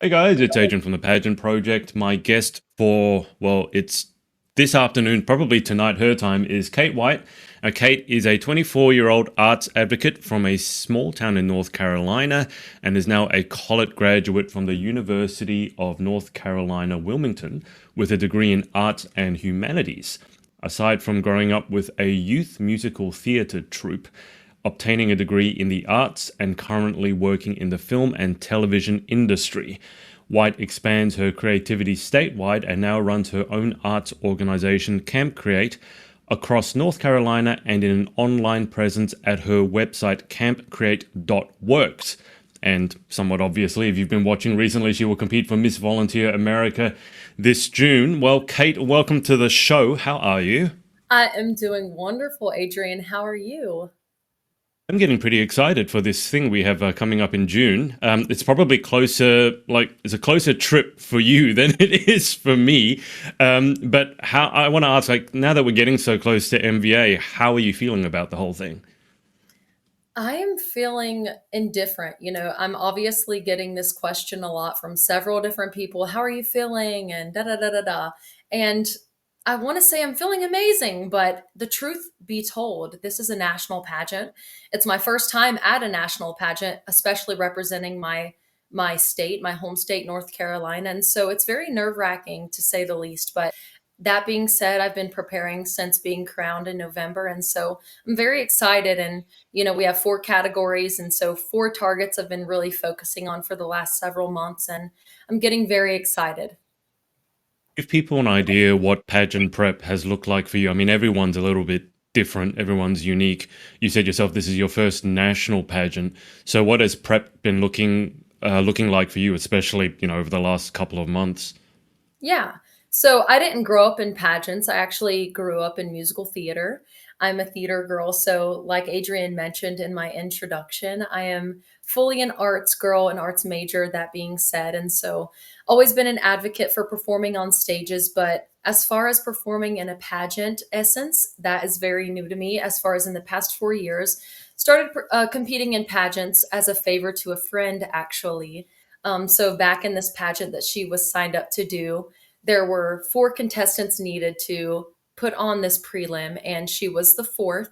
Hey guys, it's Agent from the Pageant Project. My guest for, well, it's this afternoon, probably tonight, her time, is Kate White. Kate is a 24-year-old arts advocate from a small town in North Carolina and is now a college graduate from the University of North Carolina, Wilmington, with a degree in arts and humanities. Aside from growing up with a youth musical theatre troupe, obtaining a degree in the arts, and currently working in the film and television industry. White expands her creativity statewide and now runs her own arts organization, Camp Create, across North Carolina and in an online presence at her website, campcreate.works. And somewhat obviously, if you've been watching recently, she will compete for Miss Volunteer America this June. Well, Kate, welcome to the show. How are you? I am doing wonderful, Adrian. How are you? I'm getting pretty excited for this thing we have coming up in June. It's probably closer, like it's a closer trip for you than it is for me. But how I want to ask, like, now that we're getting so close to MVA, how are you feeling about the whole thing? I am feeling indifferent. I'm obviously getting this question a lot from several different people. How are you feeling? And da da da da da. And I want to say I'm feeling amazing, but the truth be told, this is a national pageant. It's my first time at a national pageant, especially representing my state, my home state, North Carolina. And so it's very nerve-wracking to say the least. But that being said, I've been preparing since being crowned in November. And so I'm very excited. And we have four categories. And so four targets I've been really focusing on for the last several months. And I'm getting very excited. Give people an idea what pageant prep has looked like for you. I mean, everyone's a little bit different, everyone's unique. You said yourself this is your first national pageant. So what has prep been looking like for you, especially, over the last couple of months? Yeah. So I didn't grow up in pageants. I actually grew up in musical theater. I'm a theater girl. So, like Adrian mentioned in my introduction, I am fully an arts girl, an arts major, that being said. And so, always been an advocate for performing on stages. But as far as performing in a pageant essence, that is very new to me. As far as in the past 4 years, started competing in pageants as a favor to a friend, actually. So back in this pageant that she was signed up to do, there were four contestants needed to put on this prelim, and she was the fourth.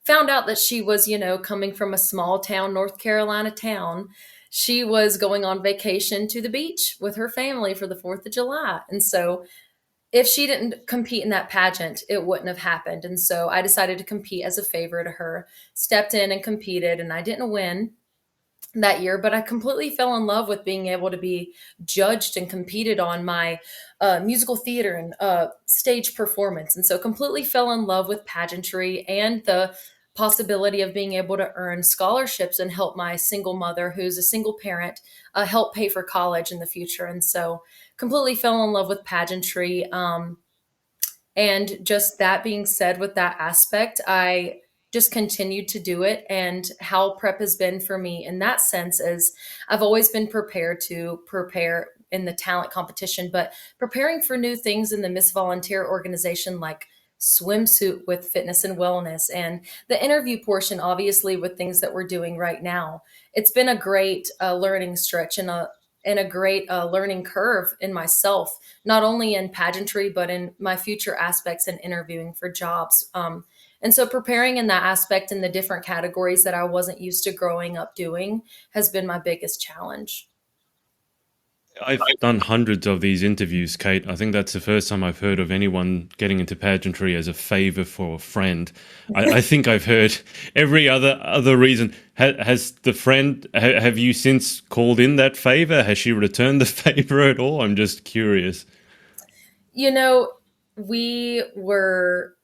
Found out that she was, coming from a small town, North Carolina town. She was going on vacation to the beach with her family for the 4th of July. And so if she didn't compete in that pageant, it wouldn't have happened. And so I decided to compete as a favor to her, stepped in and competed, and I didn't win that year, but I completely fell in love with being able to be judged and competed on my musical theater and stage performance. And so completely fell in love with pageantry and the possibility of being able to earn scholarships and help my single mother, who's a single parent, help pay for college in the future. And so completely fell in love with pageantry. And just that being said, with that aspect, I just continued to do it. And how prep has been for me in that sense is I've always been prepared to prepare in the talent competition, but preparing for new things in the Miss Volunteer organization, like swimsuit with fitness and wellness, and the interview portion, obviously, with things that we're doing right now. It's been a great learning stretch and a great learning curve in myself, not only in pageantry, but in my future aspects in interviewing for jobs. And so preparing in that aspect in the different categories that I wasn't used to growing up doing has been my biggest challenge. I've done hundreds of these interviews, Kate. I think that's the first time I've heard of anyone getting into pageantry as a favor for a friend. I think I've heard every other reason. Has the friend? Have you since called in that favor? Has she returned the favor at all? I'm just curious. You know, we were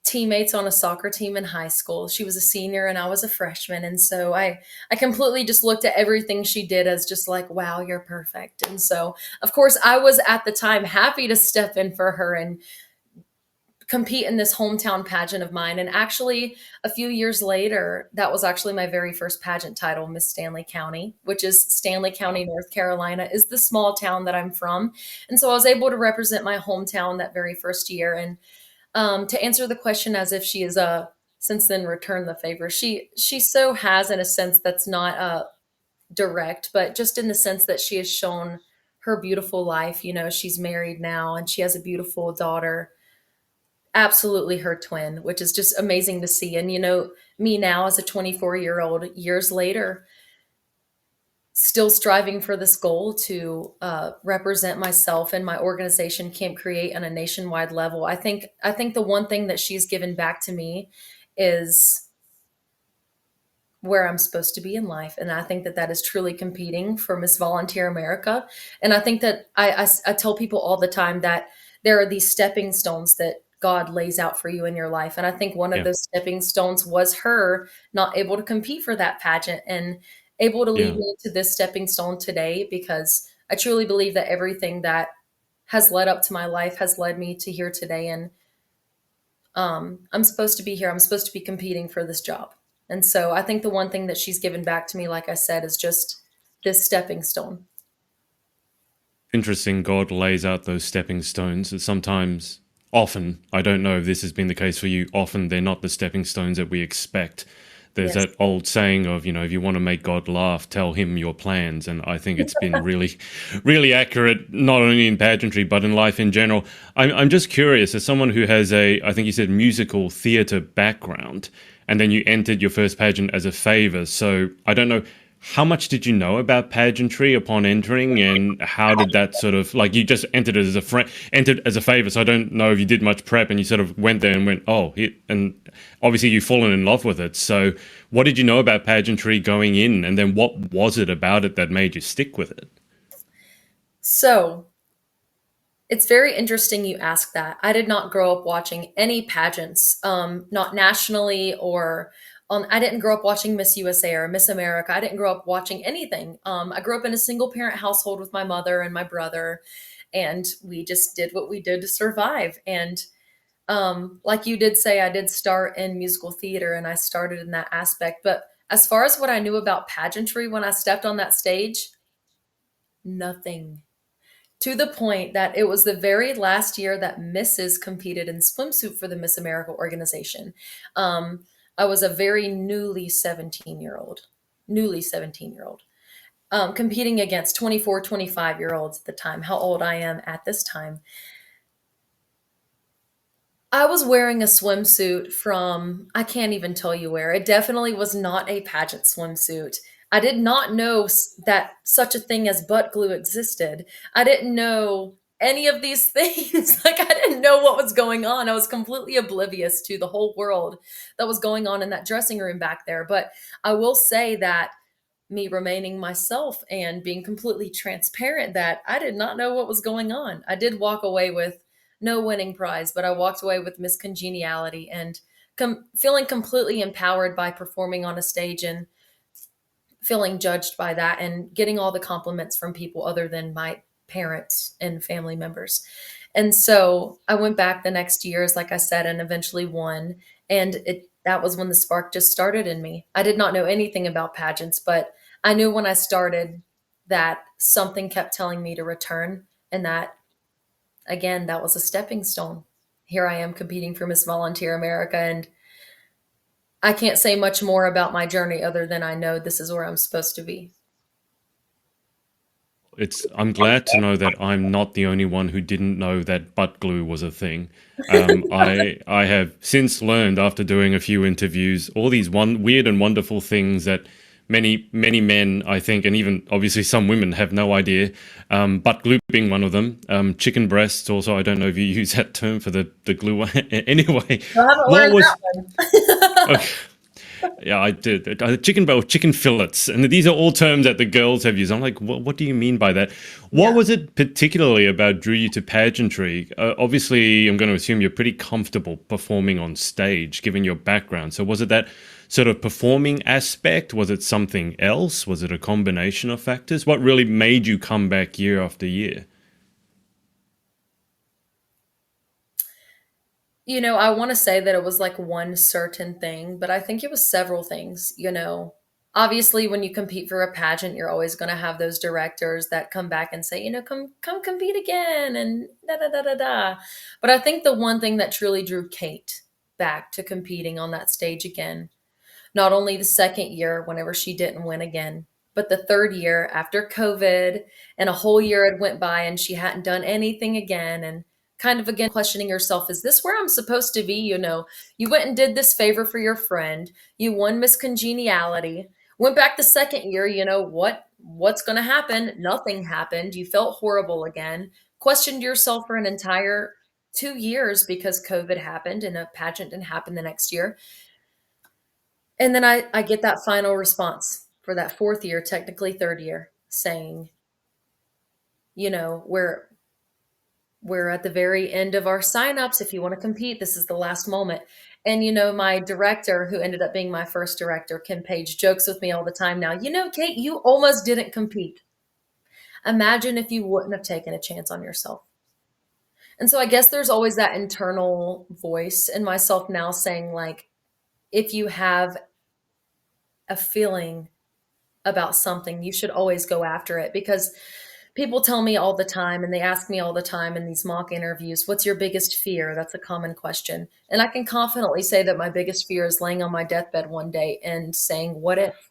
teammates on a soccer team in high school. She was a senior and I was a freshman. And so I completely just looked at everything she did as just like, wow, you're perfect. And so, of course, I was at the time happy to step in for her and compete in this hometown pageant of mine. And actually, a few years later, that was actually my very first pageant title, Miss Stanley County, which is Stanley County, North Carolina, is the small town that I'm from. And so I was able to represent my hometown that very first year. And to answer the question as if she is since then returned the favor, she so has, in a sense that's not direct, but just in the sense that she has shown her beautiful life. You know, she's married now and she has a beautiful daughter, absolutely her twin, which is just amazing to see. And, you know, me now as a 24-year-old, years later, still striving for this goal to represent myself and my organization Camp Create on a nationwide level. I think the one thing that she's given back to me is where I'm supposed to be in life. And I think that that is truly competing for Miss Volunteer America. And I think that I tell people all the time that there are these stepping stones that God lays out for you in your life. And I think one of Yeah. those stepping stones was her not able to compete for that pageant and able to lead Yeah. me to this stepping stone today, because I truly believe that everything that has led up to my life has led me to here today. And I'm supposed to be here. I'm supposed to be competing for this job. And so I think the one thing that she's given back to me, like I said, is just this stepping stone. Interesting. God lays out those stepping stones. Sometimes, often, I don't know if this has been the case for you, often they're not the stepping stones that we expect. There's Yes. that old saying of, if you want to make God laugh, tell him your plans. And I think it's been really, really accurate, not only in pageantry, but in life in general. I'm just curious, as someone who has I think you said musical theatre background, and then you entered your first pageant as a favor. So I don't know, how much did you know about pageantry upon entering, and how did that sort of, like, you just entered as a friend, entered as a favor, so I don't know if you did much prep and you sort of went there and went, oh, and obviously you've fallen in love with it. So what did you know about pageantry going in, and then what was it about it that made you stick with it? So it's very interesting you ask that. I did not grow up watching any pageants, not nationally or I didn't grow up watching Miss USA or Miss America. I didn't grow up watching anything. I grew up in a single parent household with my mother and my brother, and we just did what we did to survive. And like you did say, I did start in musical theater and I started in that aspect. But as far as what I knew about pageantry when I stepped on that stage, nothing. To the point that it was the very last year that Mrs. competed in swimsuit for the Miss America organization. Um, I was a very newly 17-year old, competing against 24, 25-year olds at the time, how old I am at this time. I was wearing a swimsuit from, I can't even tell you where. It definitely was not a pageant swimsuit. I did not know that such a thing as butt glue existed. I didn't know any of these things. Like, I didn't know what was going on. I was completely oblivious to the whole world that was going on in that dressing room back there. But I will say that me remaining myself and being completely transparent, that I did not know what was going on. I did walk away with no winning prize, but I walked away with Miss Congeniality and feeling completely empowered by performing on a stage and feeling judged by that and getting all the compliments from people other than my parents and family members. And so I went back the next years, like I said, and eventually won. And that was when the spark just started in me. I did not know anything about pageants, but I knew when I started that something kept telling me to return, and that, again, that was a stepping stone. Here I am competing for Miss Volunteer America, and I can't say much more about my journey other than I know this is where I'm supposed to be. I'm glad to know that I'm not the only one who didn't know that butt glue was a thing. I have since learned, after doing a few interviews, all these weird and wonderful things that many men, I think, and even obviously some women have no idea. Butt glue being one of them. Chicken breasts also. I don't know if you use that term for the glue. Anyway, I haven't what learned was that one. okay? Yeah, I did. Chicken bowl, chicken fillets, and these are all terms that the girls have used. I'm like, what do you mean by that? What Yeah. was it particularly about drew you to pageantry? Obviously, I'm going to assume you're pretty comfortable performing on stage, given your background. So was it that sort of performing aspect? Was it something else? Was it a combination of factors? What really made you come back year after year? You know, I want to say that it was like one certain thing, but I think it was several things. You know, obviously, when you compete for a pageant, you're always going to have those directors that come back and say, you know, come compete again and da da da da da. But I think the one thing that truly drew Kate back to competing on that stage again, not only the second year whenever she didn't win again, But the third year after COVID and a whole year had went by and she hadn't done anything again and kind of again questioning herself, is this where I'm supposed to be? You went and did this favor for your friend. You won Miss Congeniality. Went back the second year, what's going to happen? Nothing happened. You felt horrible again. Questioned yourself for an entire 2 years because COVID happened and a pageant didn't happen the next year. And then I get that final response for that fourth year, technically third year, saying, you know, we're at the very end of our signups. If you want to compete, this is the last moment. And my director, who ended up being my first director, Kim Page, jokes with me all the time now. Kate, you almost didn't compete. Imagine if you wouldn't have taken a chance on yourself. And so I guess there's always that internal voice in myself now saying, like, if you have a feeling about something, you should always go after it, because people tell me all the time and they ask me all the time in these mock interviews, what's your biggest fear? That's a common question. And I can confidently say that my biggest fear is laying on my deathbed one day and saying, what if?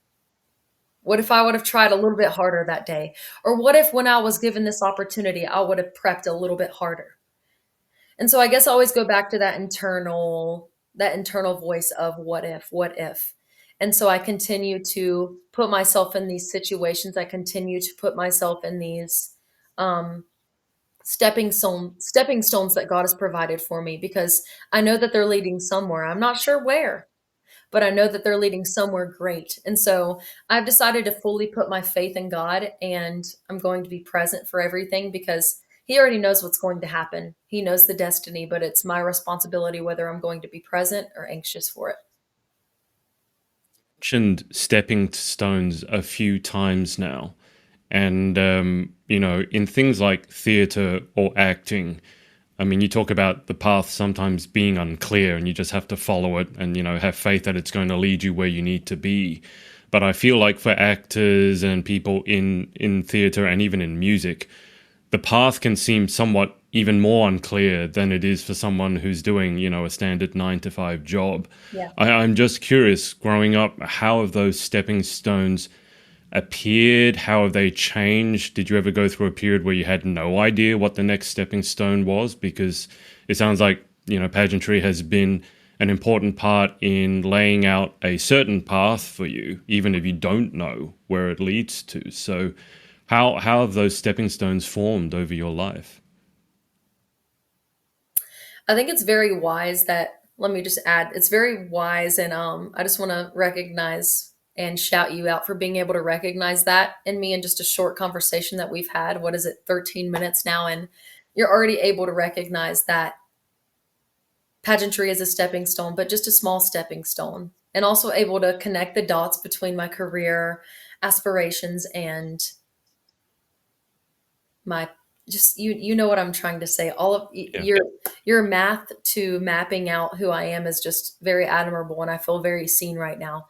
What if I would have tried a little bit harder that day? Or what if when I was given this opportunity, I would have prepped a little bit harder? And so I guess I always go back to that internal voice of what if, what if. And so I continue to put myself in these situations. I continue to put myself in these um, stepping stones that God has provided for me, because I know that they're leading somewhere. I'm not sure where, but I know that they're leading somewhere great. And so I've decided to fully put my faith in God, and I'm going to be present for everything because He already knows what's going to happen. He knows the destiny, but it's my responsibility whether I'm going to be present or anxious for it. Mentioned stepping stones a few times now. And, in things like theatre or acting, I mean, you talk about the path sometimes being unclear and you just have to follow it and, have faith that it's going to lead you where you need to be. But I feel like for actors and people in theatre and even in music, the path can seem somewhat even more unclear than it is for someone who's doing, a standard 9 to 5 job. Yeah. I'm just curious, growing up, how have those stepping stones appeared? How have they changed? Did you ever go through a period where you had no idea what the next stepping stone was? Because it sounds like, pageantry has been an important part in laying out a certain path for you, even if you don't know where it leads to. So how have those stepping stones formed over your life? I think it's very wise that, let me just add, it's very wise. And I just want to recognize and shout you out for being able to recognize that in me in just a short conversation that we've had. What is it, 13 minutes now? And you're already able to recognize that pageantry is a stepping stone, but just a small stepping stone. And also able to connect the dots between my career aspirations and my, just, you know what I'm trying to say. All of Yeah. your math to mapping out who I am is just very admirable, and I feel very seen right now.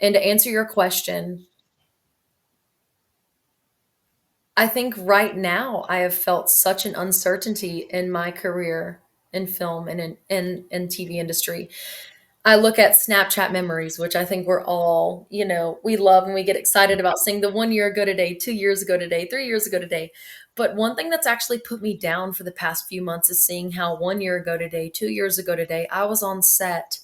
And to answer your question, I think right now I have felt such an uncertainty in my career in film and in TV industry. I look at Snapchat memories, which I think we're all, we love and we get excited about seeing the 1 year ago today, 2 years ago today, 3 years ago today. But one thing that's actually put me down for the past few months is seeing how 1 year ago today, 2 years ago today, I was on set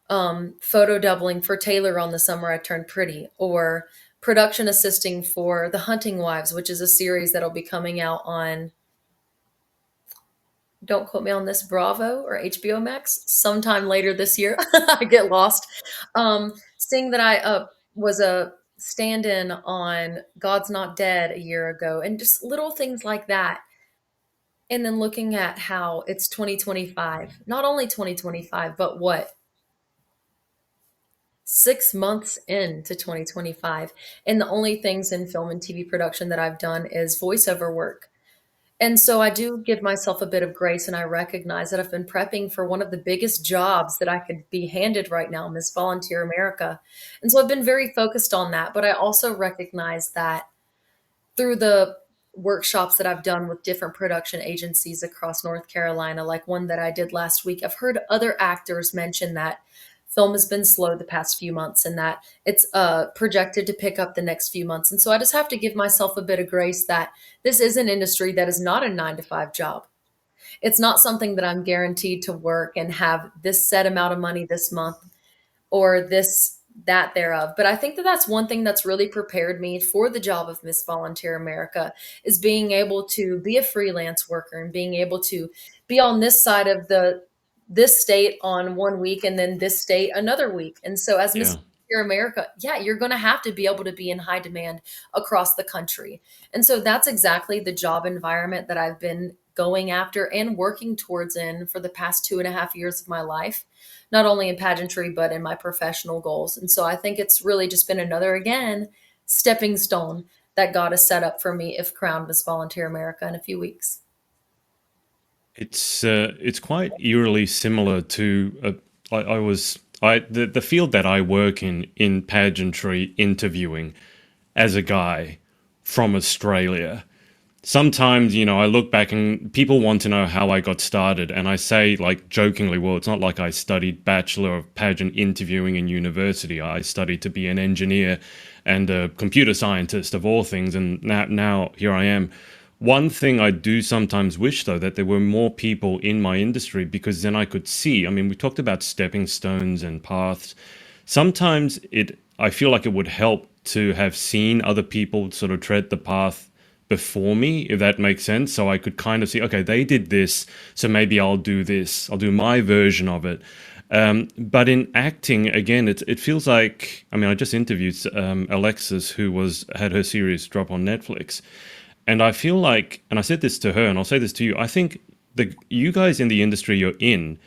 photo doubling for Taylor on The Summer I Turned Pretty, or production assisting for The Hunting Wives, which is a series that'll be coming out on, don't quote me on this, Bravo or HBO Max sometime later this year. I get lost. Seeing that I was a stand-in on God's Not Dead a year ago, and just little things like that. And then looking at how it's 2025, not only 2025, but what, 6 months into 2025. And the only things in film and TV production that I've done is voiceover work. And so I do give myself a bit of grace, and I recognize that I've been prepping for one of the biggest jobs that I could be handed right now, Miss Volunteer America. And so I've been very focused on that. But I also recognize that through the workshops that I've done with different production agencies across North Carolina, like one that I did last week, I've heard other actors mention that Film has been slow the past few months, and that it's projected to pick up the next few months. And so I just have to give myself a bit of grace that this is an industry that is not a 9 to 5 job. It's not something that I'm guaranteed to work and have this set amount of money this month or this that thereof. But I think that that's one thing that's really prepared me for the job of Miss Volunteer America is being able to be a freelance worker and being able to be on this side of the this state on one week and then this state another week. And so as Miss Yeah. Volunteer America, yeah, you're going to have to be able to be in high demand across the country. And so that's exactly the job environment that I've been going after and working towards in for the past 2.5 years of my life, not only in pageantry, but in my professional goals. And so I think it's really just been another, again, stepping stone that God has set up for me if crowned Miss Volunteer America in a few weeks. It's quite eerily similar to the field that I work in pageantry interviewing as a guy from Australia. Sometimes, I look back and people want to know how I got started, and I say, like, jokingly, well, it's not like I studied Bachelor of Pageant Interviewing in university. I studied to be an engineer and a computer scientist of all things, and now here I am. One thing I do sometimes wish, though, that there were more people in my industry, because then I could see. I mean, we talked about stepping stones and paths. Sometimes I feel like it would help to have seen other people sort of tread the path before me, if that makes sense. So I could kind of see, okay, they did this, so maybe I'll do this. I'll do my version of it. But in acting, again, it feels like, I mean, I just interviewed Alexis, who had her series drop on Netflix, and I feel like, and I said this to her, and I'll say this to you, I think you guys in the industry you're in,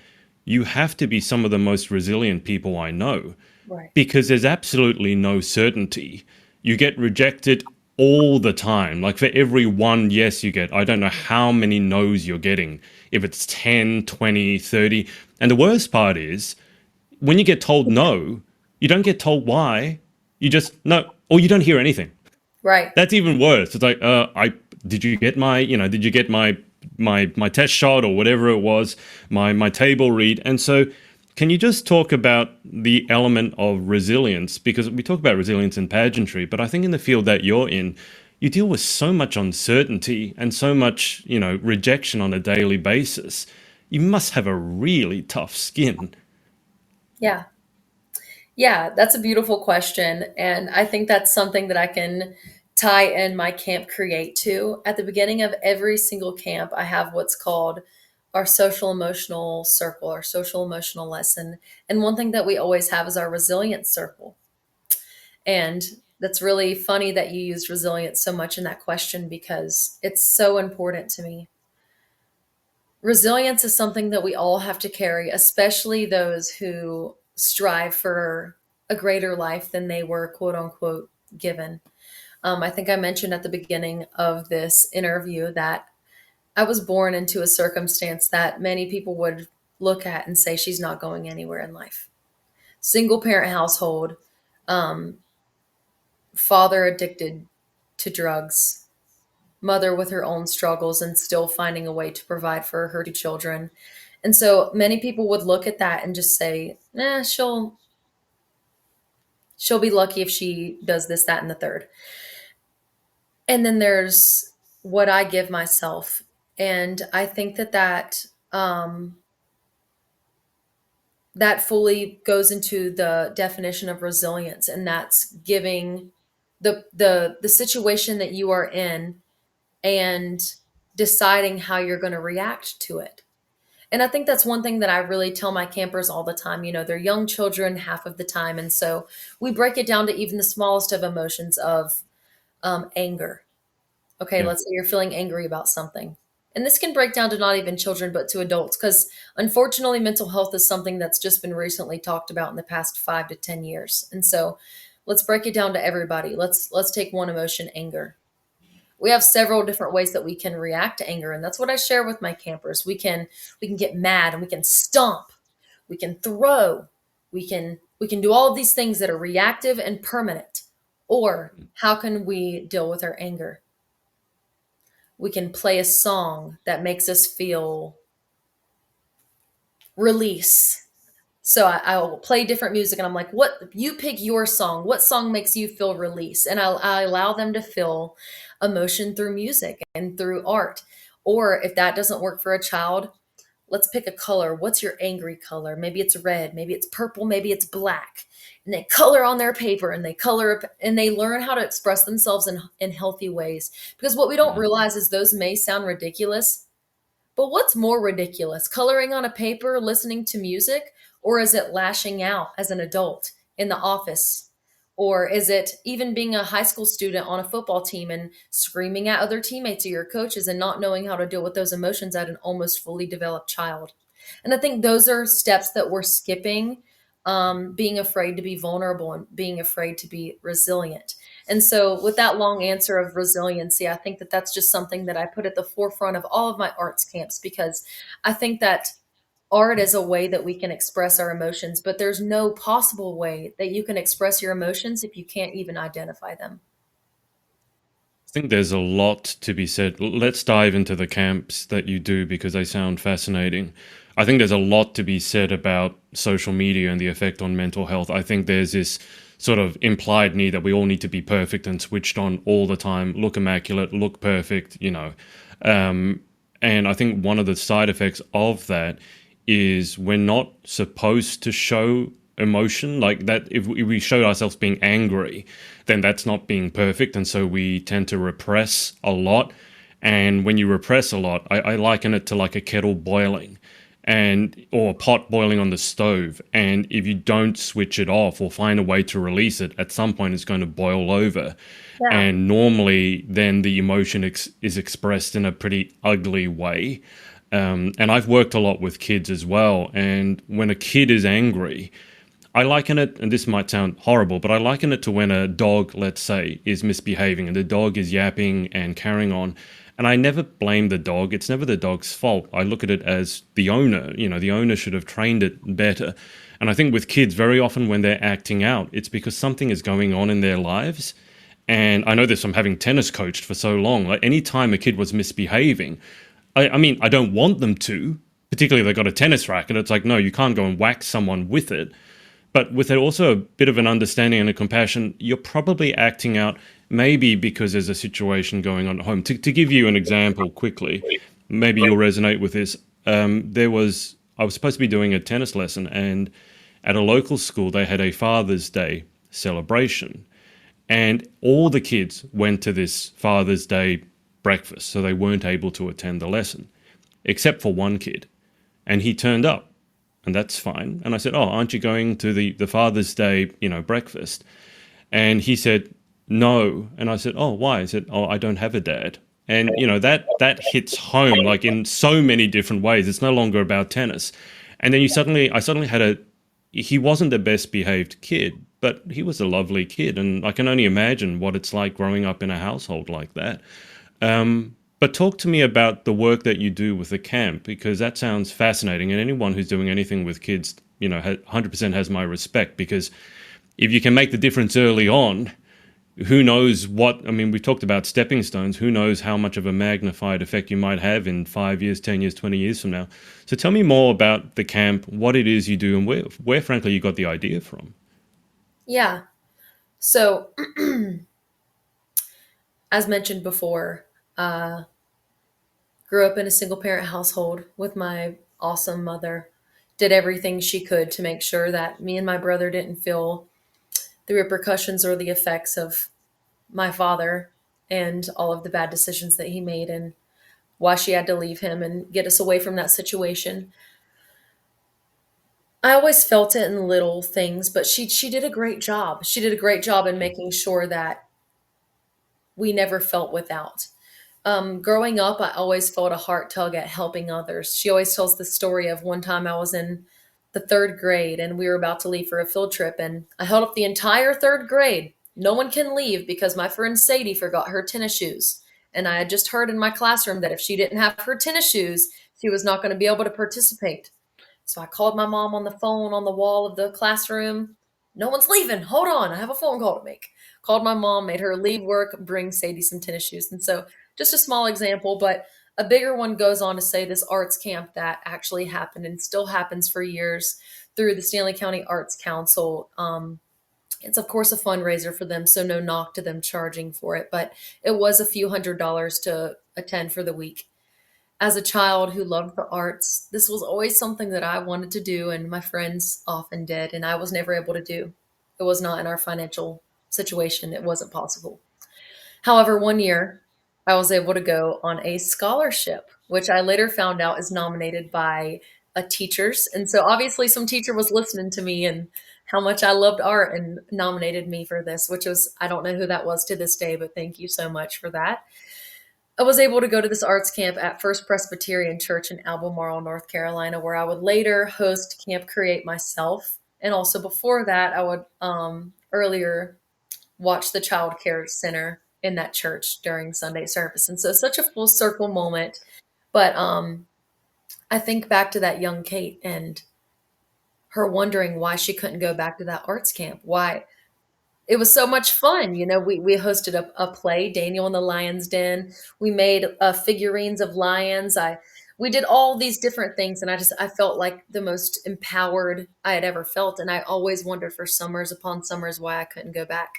you have to be some of the most resilient people I know, Right. because there's absolutely no certainty. You get rejected all the time. Like, for every one yes you get, I don't know how many no's you're getting. If it's 10, 20, 30. And the worst part is, when you get told no, you don't get told why. You just no, or you don't hear anything. Right. That's even worse. It's like, I did you get did you get my test shot or whatever it was, my table read. And so, can you just talk about the element of resilience? Because we talk about resilience in pageantry, but I think in the field that you're in, you deal with so much uncertainty and so much, rejection on a daily basis. You must have a really tough skin. Yeah. Yeah, that's a beautiful question. And I think that's something that I can tie in my camp create to. At the beginning of every single camp, I have what's called our social emotional circle, our social emotional lesson. And one thing that we always have is our resilience circle. And that's really funny that you used resilience so much in that question because it's so important to me. Resilience is something that we all have to carry, especially those who strive for a greater life than they were, quote unquote, given. I think I mentioned at the beginning of this interview that I was born into a circumstance that many people would look at and say she's not going anywhere in life. Single parent household, um, father addicted to drugs, mother with her own struggles and still finding a way to provide for her 2 children. And so many people would look at that and just say, she'll be lucky if she does this, that, and the third. And then there's what I give myself. And I think that fully goes into the definition of resilience, and that's giving the situation that you are in and deciding how you're going to react to it. And I think that's one thing that I really tell my campers all the time. They're young children half of the time. And so we break it down to even the smallest of emotions of anger. Okay, Yeah. let's say you're feeling angry about something. And this can break down to not even children, but to adults, because unfortunately, mental health is something that's just been recently talked about in the past 5 to 10 years. And so let's break it down to everybody. Let's take one emotion, anger. We have several different ways that we can react to anger, and that's what I share with my campers. We can get mad and we can stomp, we can throw, we can do all of these things that are reactive and permanent. Or how can we deal with our anger? We can play a song that makes us feel release. So I will play different music and I'm like, what, you pick your song. What song makes you feel release? And I allow them to feel emotion through music and through art. Or if that doesn't work for a child, let's pick a color. What's your angry color? Maybe it's red, maybe it's purple, maybe it's black. And they color on their paper and they color and they learn how to express themselves in healthy ways. Because what we don't Mm. realize is those may sound ridiculous, but what's more ridiculous, coloring on a paper, listening to music, or is it lashing out as an adult in the office? Or is it even being a high school student on a football team and screaming at other teammates or your coaches and not knowing how to deal with those emotions at an almost fully developed child? And I think those are steps that we're skipping, being afraid to be vulnerable and being afraid to be resilient. And so, with that long answer of resiliency, I think that that's just something that I put at the forefront of all of my arts camps because I think that art is a way that we can express our emotions, but there's no possible way that you can express your emotions if you can't even identify them. I think there's a lot to be said. Let's dive into the camps that you do because they sound fascinating. I think there's a lot to be said about social media and the effect on mental health. I think there's this sort of implied need that we all need to be perfect and switched on all the time, look immaculate, look perfect, you know. Um, and I think one of the side effects of that is we're not supposed to show emotion like that. If we show ourselves being angry, then that's not being perfect, and so we tend to repress a lot. And when you repress a lot, I liken it to like a kettle boiling and or a pot boiling on the stove, and if you don't switch it off or find a way to release it, at some point it's going to boil over. Yeah. And normally then the emotion is expressed in a pretty ugly way. And I've worked a lot with kids as well, and when a kid is angry, I liken it, and this might sound horrible, but I liken it to when a dog, let's say, is misbehaving and the dog is yapping and carrying on. And I never blame the dog. It's never the dog's fault. I look at it as the owner. You know, the owner should have trained it better. And I think with kids, very often when they're acting out, it's because something is going on in their lives. And I know this from having tennis coached for so long. Like any time a kid was misbehaving, I mean, I don't want them to, particularly if they've got a tennis racket. It's like, no, you can't go and whack someone with it. But with it also a bit of an understanding and a compassion, you're probably acting out maybe because there's a situation going on at home. To give you an example quickly, maybe you'll resonate with this. I was supposed to be doing a tennis lesson, and at a local school, they had a Father's Day celebration. And all the kids went to this Father's Day breakfast, so they weren't able to attend the lesson, except for one kid. And he turned up, and that's fine. And I said, "Oh, aren't you going to the Father's Day, breakfast?" And he said, "No." And I said, "Oh, why?" He said, "Oh, I don't have a dad." And that hits home like in so many different ways. It's no longer about tennis. And then I suddenly had he wasn't the best behaved kid, but he was a lovely kid, and I can only imagine what it's like growing up in a household like that. But talk to me about the work that you do with the camp, because that sounds fascinating. And anyone who's doing anything with kids, 100% has my respect, because if you can make the difference early on, who knows what, I mean, we talked about stepping stones, who knows how much of a magnified effect you might have in 5 years, 10 years, 20 years from now. So tell me more about the camp, what it is you do, and where frankly, you got the idea from. Yeah. So, as mentioned before, uh, grew up in a single parent household with my awesome mother. Did everything she could to make sure that me and my brother didn't feel the repercussions or the effects of my father and all of the bad decisions that he made and why she had to leave him and get us away from that situation. I always felt it in little things, but she did a great job. She did a great job in making sure that we never felt without. Growing up, I always felt a heart tug at helping others. She always tells the story of one time I was in the third grade and we were about to leave for a field trip, and I held up the entire third grade. No one can leave because my friend Sadie forgot her tennis shoes. And I had just heard in my classroom that if she didn't have her tennis shoes, she was not going to be able to participate. So I called my mom on the phone on the wall of the classroom. No one's leaving. Hold on. I have a phone call to make. Called my mom, made her leave work, bring Sadie some tennis shoes. And so just a small example, but a bigger one goes on to say this arts camp that actually happened and still happens for years through the Stanley County Arts Council. It's of course a fundraiser for them, so no knock to them charging for it, but it was a few $100s to attend for the week. As a child who loved the arts, this was always something that I wanted to do, and my friends often did, and I was never able to do. It was not in our financial situation, it wasn't possible. However, one year I was able to go on a scholarship, which I later found out is nominated by teachers. And so obviously, some teacher was listening to me and how much I loved art and nominated me for this, which was, I don't know who that was to this day, but thank you so much for that. I was able to go to this arts camp at First Presbyterian Church in Albemarle, North Carolina, where I would later host Camp Create myself. And also before that, I would earlier watch the child care center in that church during Sunday service. And so such a full circle moment. But I think back to that young Kate and her wondering why she couldn't go back to that arts camp. Why it was so much fun. We hosted a play, Daniel and the Lion's Den. We made figurines of lions. We did all these different things, and I felt like the most empowered I had ever felt. And I always wondered for summers upon summers why I couldn't go back.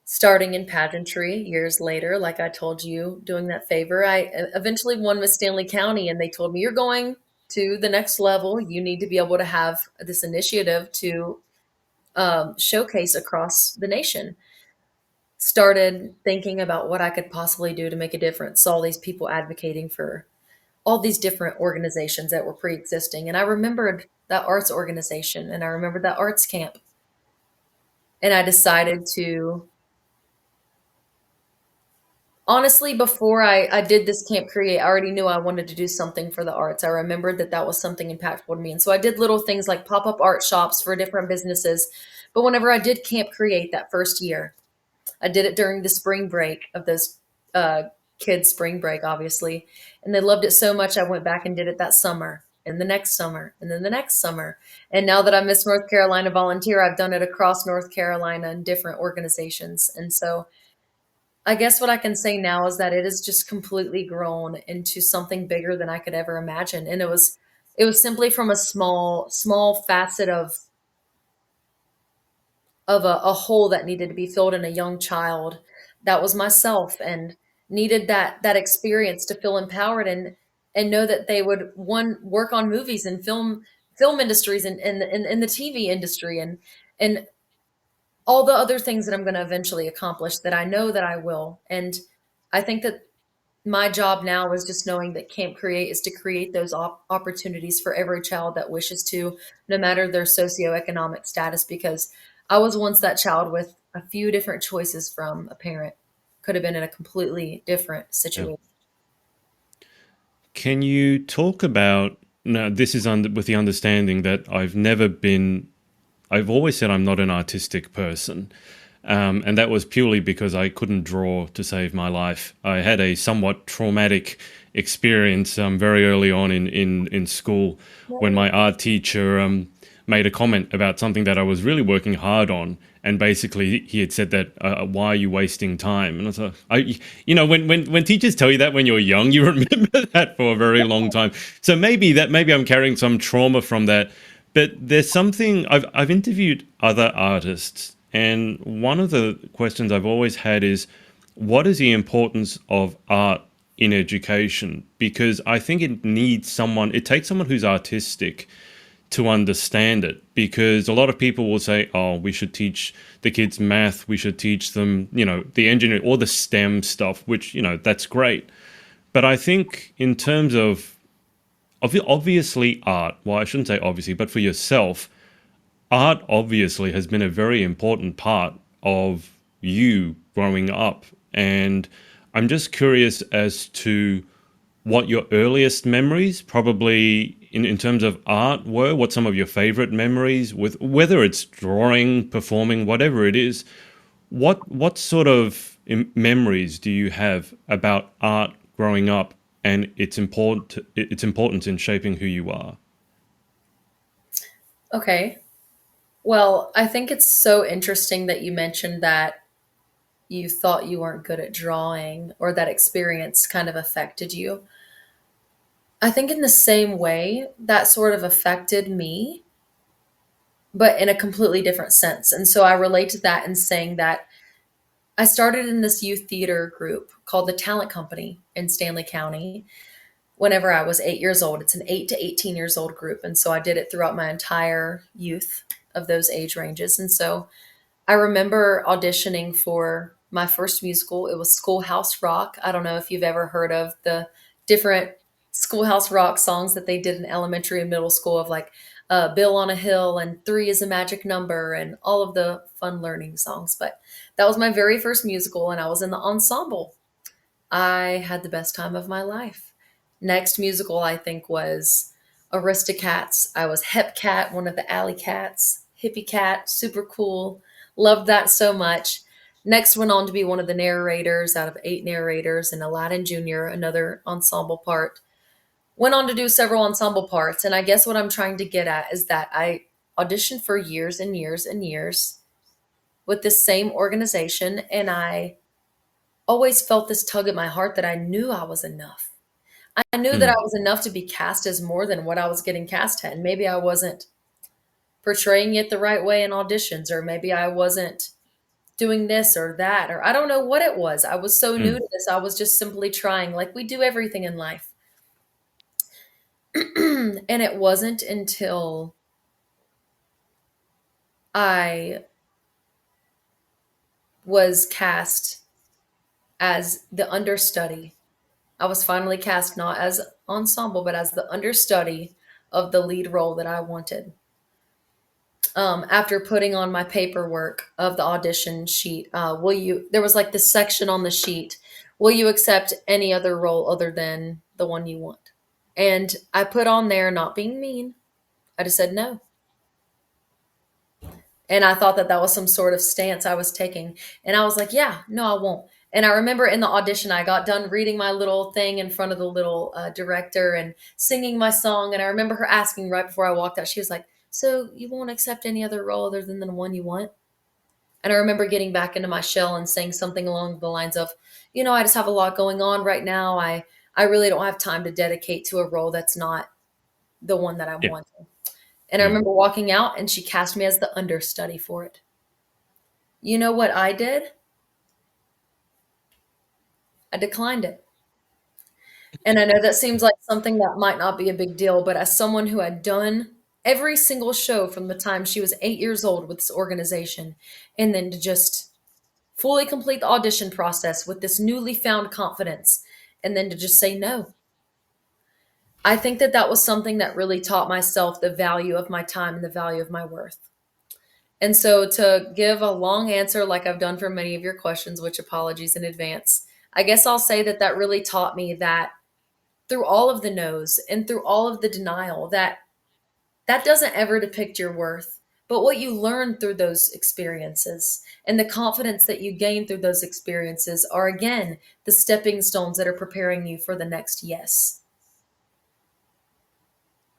Starting in pageantry years later, like I told you, doing that favor, I eventually won Miss Stanley County, and they told me, you're going to the next level. You need to be able to have this initiative to showcase across the nation. Started thinking about what I could possibly do to make a difference. Saw these people advocating for all these different organizations that were pre existing. And I remembered that arts organization and I remembered that arts camp. And I decided to, honestly, before I did this Camp Create, I already knew I wanted to do something for the arts. I remembered that that was something impactful to me. And so I did little things like pop up art shops for different businesses. But whenever I did Camp Create that first year, I did it during the spring break of those uh, kids' spring break, obviously. And they loved it so much, I went back and did it that summer, and the next summer, and then the next summer. And now that I'm Miss North Carolina volunteer, I've done it across North Carolina in different organizations. And so I guess what I can say now is that it has just completely grown into something bigger than I could ever imagine. And it was simply from a small facet of a hole that needed to be filled in a young child that was myself and needed that experience to feel empowered and know that they would one work on movies and film industries and the TV industry and all the other things that I'm going to eventually accomplish that I know that I will. And I think that my job now is just knowing that Camp Create is to create those opportunities for every child that wishes to, no matter their socioeconomic status, because I was once that child with a few different choices from a parent. Could have been in a completely different Yeah. situation. Can you talk about now? This is with the understanding that I've never been. I've always said I'm not an artistic person, and that was purely because I couldn't draw to save my life. I had a somewhat traumatic experience very early on in school when my art teacher made a comment about something that I was really working hard on. And basically, he had said that, "Why are you wasting time?" And I was like, when teachers tell you that when you're young, you remember that for a very long time. So maybe I'm carrying some trauma from that. But there's something I've interviewed other artists, and one of the questions I've always had is, what is the importance of art in education? Because I think it takes someone who's artistic to understand it, because a lot of people will say, oh, we should teach the kids math, we should teach them, the engineering or the STEM stuff, which, that's great. But I think in terms of obviously art, well, I shouldn't say obviously, but for yourself, art obviously has been a very important part of you growing up. And I'm just curious as to what your earliest memories, probably in terms of art, were, what some of your favorite memories, with whether it's drawing, performing, whatever it is. What sort of memories do you have about art growing up and its importance in shaping who you are? Okay. Well, I think it's so interesting that you mentioned that you thought you weren't good at drawing or that experience kind of affected you. I think in the same way that sort of affected me but in a completely different sense. And so I relate to that in saying that I started in this youth theater group called the Talent Company in Stanley County whenever I was 8 years old. It's an 8 to 18 years old group. And so I did it throughout my entire youth of those age ranges. And so I remember auditioning for my first musical. It was Schoolhouse Rock. I don't know if you've ever heard of the different Schoolhouse Rock songs that they did in elementary and middle school, of like Bill on a Hill and Three is a Magic Number and all of the fun learning songs. But that was my very first musical, and I was in the ensemble. I had the best time of my life. Next musical, I think, was Aristocats. I was Hep Cat, one of the alley cats. Hippie cat, super cool. Loved that so much. Next went on to be one of the narrators out of 8 narrators in Aladdin Jr., another ensemble part. Went on to do several ensemble parts. And I guess what I'm trying to get at is that I auditioned for years and years and years with this same organization. And I always felt this tug at my heart that I knew I was enough. I knew that I Mm, was enough to be cast as more than what I was getting cast at. And maybe I wasn't portraying it the right way in auditions, or maybe I wasn't doing this or that, or I don't know what it was. I was so new mm. to this. I was just simply trying, like we do everything in life. And it wasn't until I was cast as the understudy. I was finally cast not as ensemble, but as the understudy of the lead role that I wanted. After putting on my paperwork of the audition sheet, there was like this section on the sheet, will you accept any other role other than the one you want? And I put on there, not being mean, I just said no. And I thought that that was some sort of stance I was taking. And I was like, yeah, no, I won't. And I remember in the audition, I got done reading my little thing in front of the little director and singing my song. And I remember her asking right before I walked out, she was like, so you won't accept any other role other than the one you want? And I remember getting back into my shell and saying something along the lines of, I just have a lot going on right now. I really don't have time to dedicate to a role that's not the one that I'm Yeah, wanting. And I yeah. remember walking out and she cast me as the understudy for it. You know what I did? I declined it. And I know that seems like something that might not be a big deal, but as someone who had done every single show from the time she was 8 years old with this organization, and then to just fully complete the audition process with this newly found confidence, and then to just say no, I think that that was something that really taught myself the value of my time and the value of my worth. And so, to give a long answer, like I've done for many of your questions, which apologies in advance, I guess I'll say that that really taught me that through all of the no's and through all of the denial, that that doesn't ever depict your worth, but what you learn through those experiences and the confidence that you gain through those experiences are, again, the stepping stones that are preparing you for the next yes.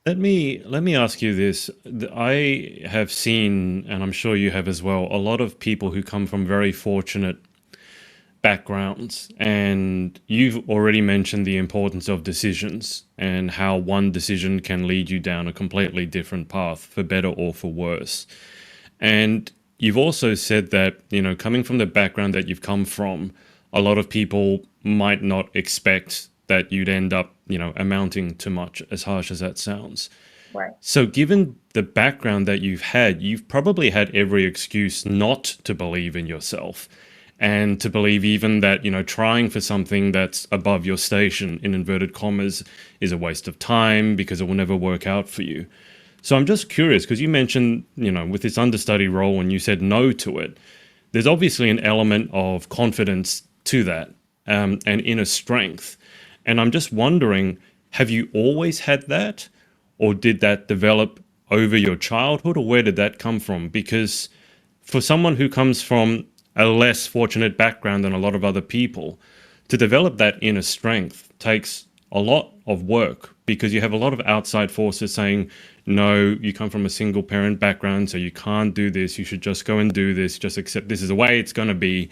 Let me ask you this. I have seen, and I'm sure you have as well, a lot of people who come from very fortunate backgrounds, and you've already mentioned the importance of decisions and how one decision can lead you down a completely different path, for better or for worse. And you've also said that, coming from the background that you've come from, a lot of people might not expect that you'd end up, amounting to much, as harsh as that sounds. Right. So, given the background that you've probably had every excuse not to believe in yourself and to believe even that, trying for something that's above your station, in inverted commas, is a waste of time because it will never work out for you. So I'm just curious because you mentioned, with this understudy role and you said no to it, there's obviously an element of confidence to that, and inner strength. And I'm just wondering, have you always had that? Or did that develop over your childhood? Or where did that come from? Because for someone who comes from a less fortunate background than a lot of other people, to develop that inner strength takes a lot of work because you have a lot of outside forces saying, no, you come from a single parent background, so you can't do this. You should just go and do this. Just accept this is the way it's going to be.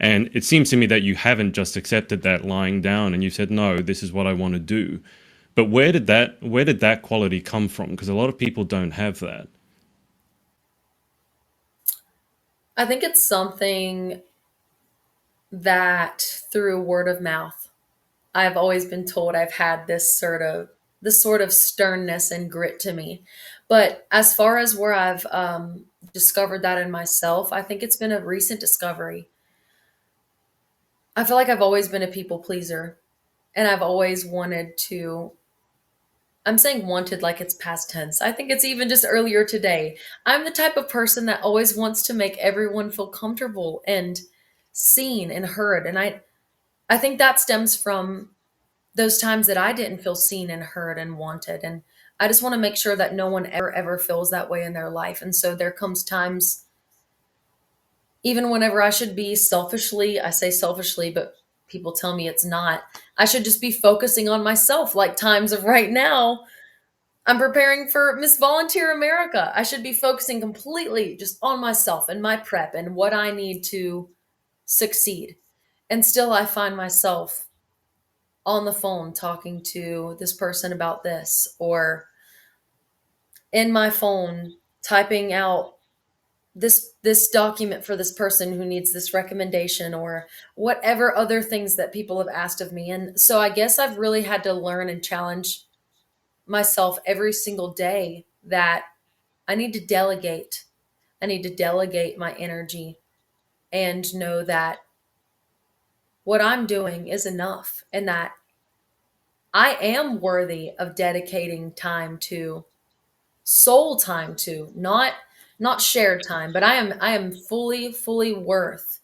And it seems to me that you haven't just accepted that lying down and you said, no, this is what I want to do. But where did that quality come from? Because a lot of people don't have that. I think it's something that through word of mouth, I've always been told I've had this sort of sternness and grit to me. But as far as where I've discovered that in myself, I think it's been a recent discovery. I feel like I've always been a people pleaser, and I've always wanted to. I'm saying wanted like it's past tense. I think it's even just earlier today. I'm the type of person that always wants to make everyone feel comfortable and seen and heard. And I think that stems from those times that I didn't feel seen and heard and wanted. And I just want to make sure that no one ever feels that way in their life. And so there comes times, even whenever I should be selfishly, I say selfishly, but people tell me it's not. I should just be focusing on myself, like times of right now. I'm preparing for Miss Volunteer America. I should be focusing completely just on myself and my prep and what I need to succeed. And still, I find myself on the phone talking to this person about this, or in my phone typing out this document for this person who needs this recommendation, or whatever other things that people have asked of me. And so I guess I've really had to learn and challenge myself every single day that I need to delegate. I need to delegate my energy and know that what I'm doing is enough, and that I am worthy of dedicating time to, soul time to, not shared time, but I am fully worth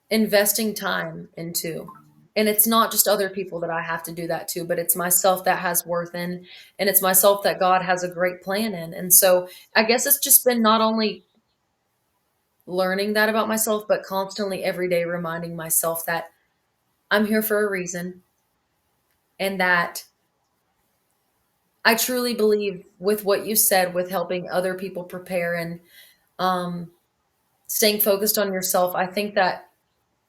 investing time into. And it's not just other people that I have to do that to, but it's myself that has worth in, and it's myself that God has a great plan in. And so I guess it's just been not only learning that about myself, but constantly every day reminding myself that I'm here for a reason, and that I truly believe with what you said, with helping other people prepare and um, staying focused on yourself. I think that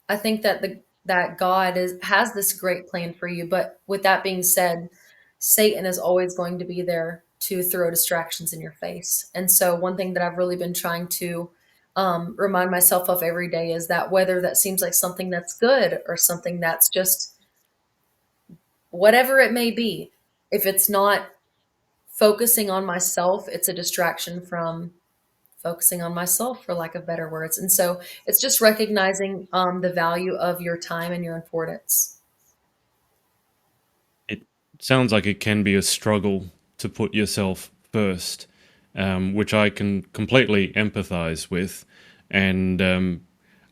that God has this great plan for you. But with that being said, Satan is always going to be there to throw distractions in your face. And so one thing that I've really been trying to remind myself of every day is that whether that seems like something that's good or something that's just whatever it may be, if it's not focusing on myself, it's a distraction from focusing on myself, for lack of better words. And so it's just recognizing the value of your time and your importance. It sounds like it can be a struggle to put yourself first, which I can completely empathize with. And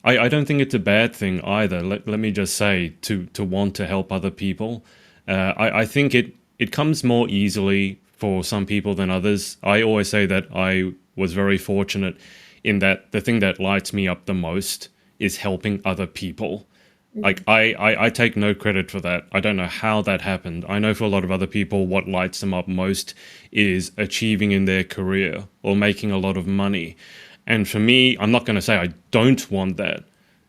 I don't think it's a bad thing either. Let me just say to want to help other people. I think it comes more easily for some people than others. I always say that I was very fortunate in that the thing that lights me up the most is helping other people. Like I take no credit for that. I don't know how that happened. I know for a lot of other people what lights them up most is achieving in their career or making a lot of money. And for me, I'm not going to say I don't want that,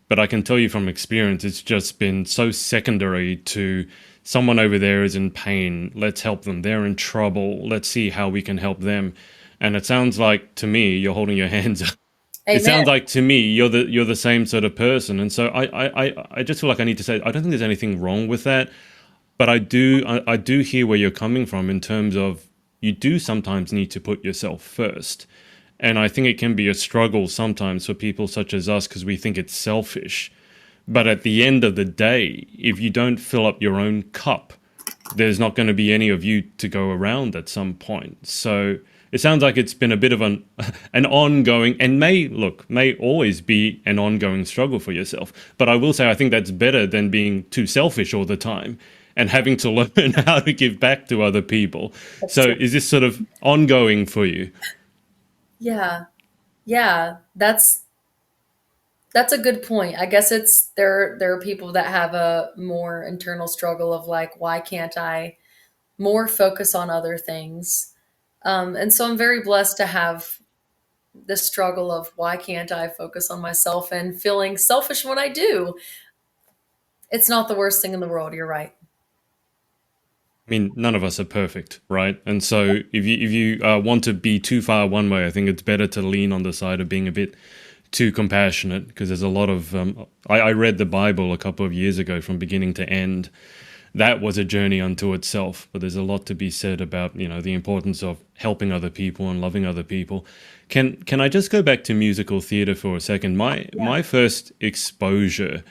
but I can tell you from experience, it's just been so secondary to someone over there is in pain. Let's help them. They're in trouble. Let's see how we can help them. And it sounds like to me, you're holding your hands up. It Amen. sounds like to me you're the same sort of person, and so I just feel like I need to say I don't think there's anything wrong with that, but I do hear where you're coming from in terms of you do sometimes need to put yourself first, and I think it can be a struggle sometimes for people such as us because we think it's selfish, but at the end of the day, if you don't fill up your own cup, there's not going to be any of you to go around at some point. So it sounds like it's been a bit of an ongoing and may always be an ongoing struggle for yourself. But I will say I think that's better than being too selfish all the time and having to learn how to give back to other people. That's So true. is this sort of ongoing for you? Yeah. Yeah. That's a good point. I guess it's there are people that have a more internal struggle of like, why can't I more focus on other things? And so I'm very blessed to have the struggle of why can't I focus on myself, and feeling selfish when I do. It's not the worst thing in the world. You're right. mean, none of us are perfect, right? And so if you want to be too far one way, I think it's better to lean on the side of being a bit too compassionate, because there's a lot of I read the Bible a couple of years ago from beginning to end. That was a journey unto itself, but there's a lot to be said about, the importance of helping other people and loving other people. Can I just go back to musical theater for a second? My first exposure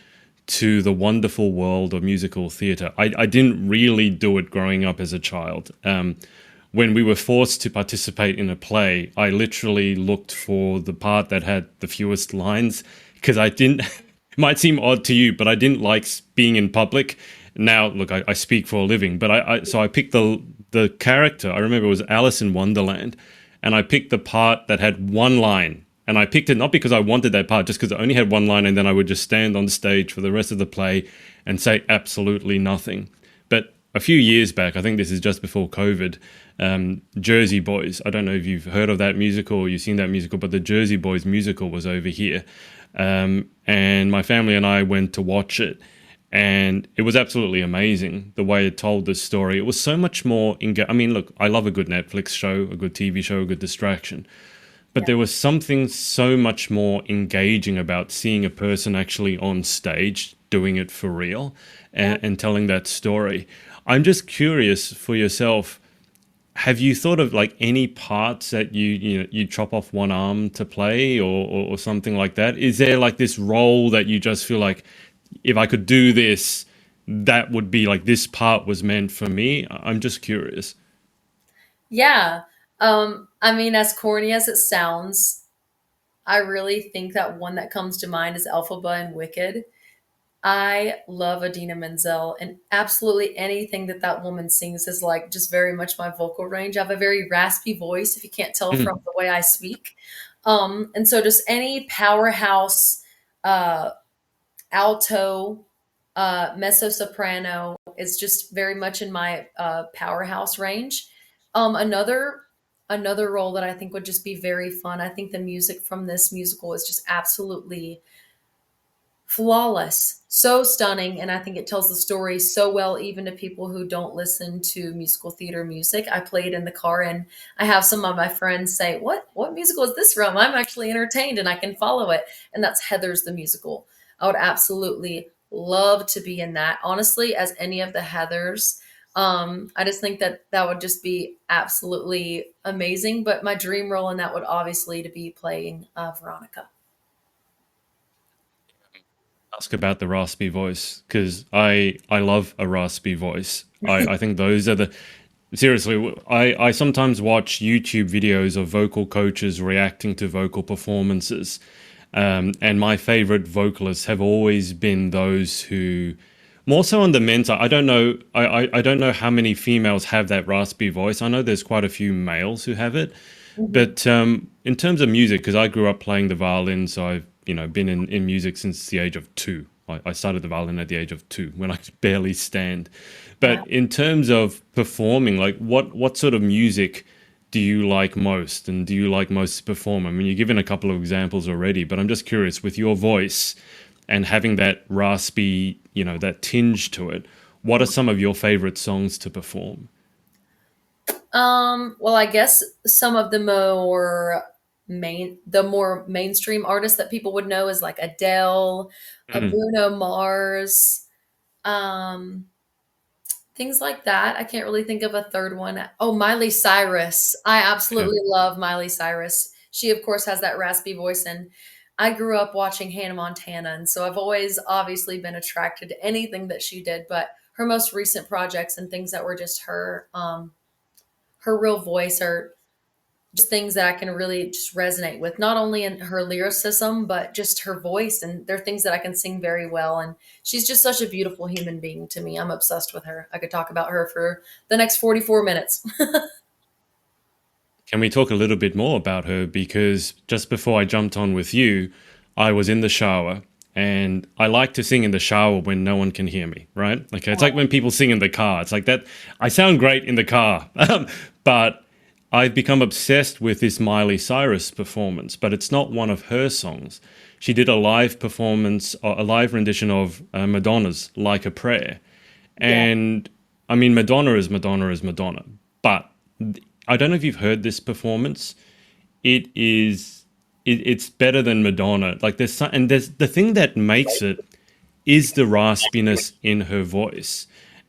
to the wonderful world of musical theater, I didn't really do it growing up as a child. When we were forced to participate in a play, I literally looked for the part that had the fewest lines, because I didn't. It might seem odd to you, but I didn't like being in public. Now, look, I speak for a living, but so I picked the character. I remember it was Alice in Wonderland, and I picked the part that had one line. And I picked it not because I wanted that part, just because it only had one line, and then I would just stand on stage for the rest of the play and say absolutely nothing. But a few years back, I think this is just before COVID, Jersey Boys. I don't know if you've heard of that musical or you've seen that musical, but the Jersey Boys musical was over here. And my family and I went to watch it. And it was absolutely amazing, the way it told the story. It was so much more I mean, look, I love a good Netflix show, a good TV show, a good distraction. But there was something so much more engaging about seeing a person actually on stage doing it for real and telling that story. I'm just curious for yourself, have you thought of like any parts that you chop off one arm to play, or something like that? Is there like this role that you just feel like, if I could do this, that would be like, this part was meant for me? I'm just curious. Yeah. I mean, as corny as it sounds, I really think that one that comes to mind is Elphaba and Wicked. I love Adina Menzel, and absolutely anything that that woman sings is like just very much my vocal range. I have a very raspy voice, if you can't tell from Mm, the way I speak. And so just any powerhouse uh, alto, mezzo soprano is just very much in my powerhouse range. Another role that I think would just be very fun. I think the music from this musical is just absolutely flawless, so stunning, and I think it tells the story so well, even to people who don't listen to musical theater music. I play it in the car, and I have some of my friends say, what musical is this from? I'm actually entertained and I can follow it. And that's Heathers the musical. I would absolutely love to be in that, honestly, as any of the Heathers. I just think that that would just be absolutely amazing. But my dream role in that would obviously to be playing Veronica. ask about the raspy voice, because I love a raspy voice. I think those are the seriously. I sometimes watch YouTube videos of vocal coaches reacting to vocal performances, and my favorite vocalists have always been those who, more so on the men's side. I don't know. I don't know how many females have that raspy voice. I know there's quite a few males who have it, Mhm. but in terms of music, because I grew up playing the violin, so I've been in music since the age of 2. I started the violin at the age of 2 when I could barely stand. But in terms of performing, like what sort of music do you like most, and do you like most to perform? I mean, you've given a couple of examples already, but I'm just curious, with your voice and having that raspy, that tinge to it, what are some of your favorite songs to perform? Well, I guess some of the more mainstream artists that people would know is like Adele, Mm, Bruno Mars, um, things like that. I can't really think of a third one. Oh, Miley Cyrus. I okay. absolutely love Miley Cyrus. She, of course, has that raspy voice, and I grew up watching Hannah Montana, and so I've always obviously been attracted to anything that she did. But her most recent projects and things that were just her real voice are just things that I can really just resonate with, not only in her lyricism, but just her voice. And they're things that I can sing very well. And she's just such a beautiful human being to me. I'm obsessed with her. I could talk about her for the next 44 minutes. Can we talk a little bit more about her? Because just before I jumped on with you, I was in the shower, and I like to sing in the shower when no one can hear me, right? Okay, it's like when people sing in the car. It's like that. I sound great in the car, but I've become obsessed with this Miley Cyrus performance, but it's not one of her songs. She did a live performance, a live rendition of Madonna's Like a Prayer. Yeah. And I mean, Madonna is Madonna is Madonna, but I don't know if you've heard this performance. It is it's better than Madonna. Like there's the thing that makes it is the raspiness in her voice.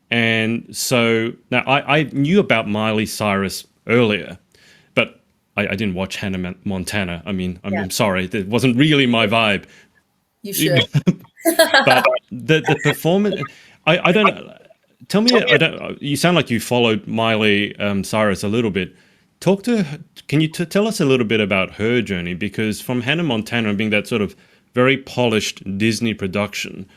And so now I knew about Miley Cyrus earlier, but I didn't watch Hannah Montana. I mean, Yeah, I'm sorry, that wasn't really my vibe. you should. But the performance, I don't know. Tell me, I don't. You sound like you followed Miley Cyrus a little bit. Talk to. Can you tell us a little bit about her journey? Because from Hannah Montana being that sort of very polished Disney production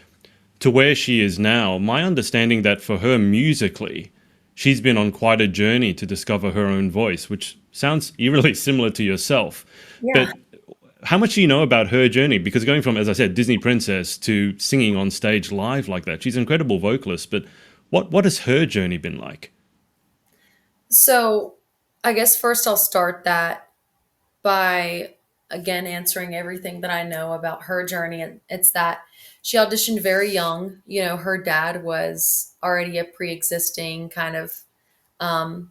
to where she is now, my understanding that for her musically, she's been on quite a journey to discover her own voice, which sounds eerily similar to yourself. Yeah. But how much do you know about her journey? Because going from, as I said, Disney princess to singing on stage live like that, she's an incredible vocalist. But what has her journey been like? So I guess first I'll start that by again answering everything that I know about her journey. And it's that she auditioned very young. You know, her dad was already a pre existing kind of, um,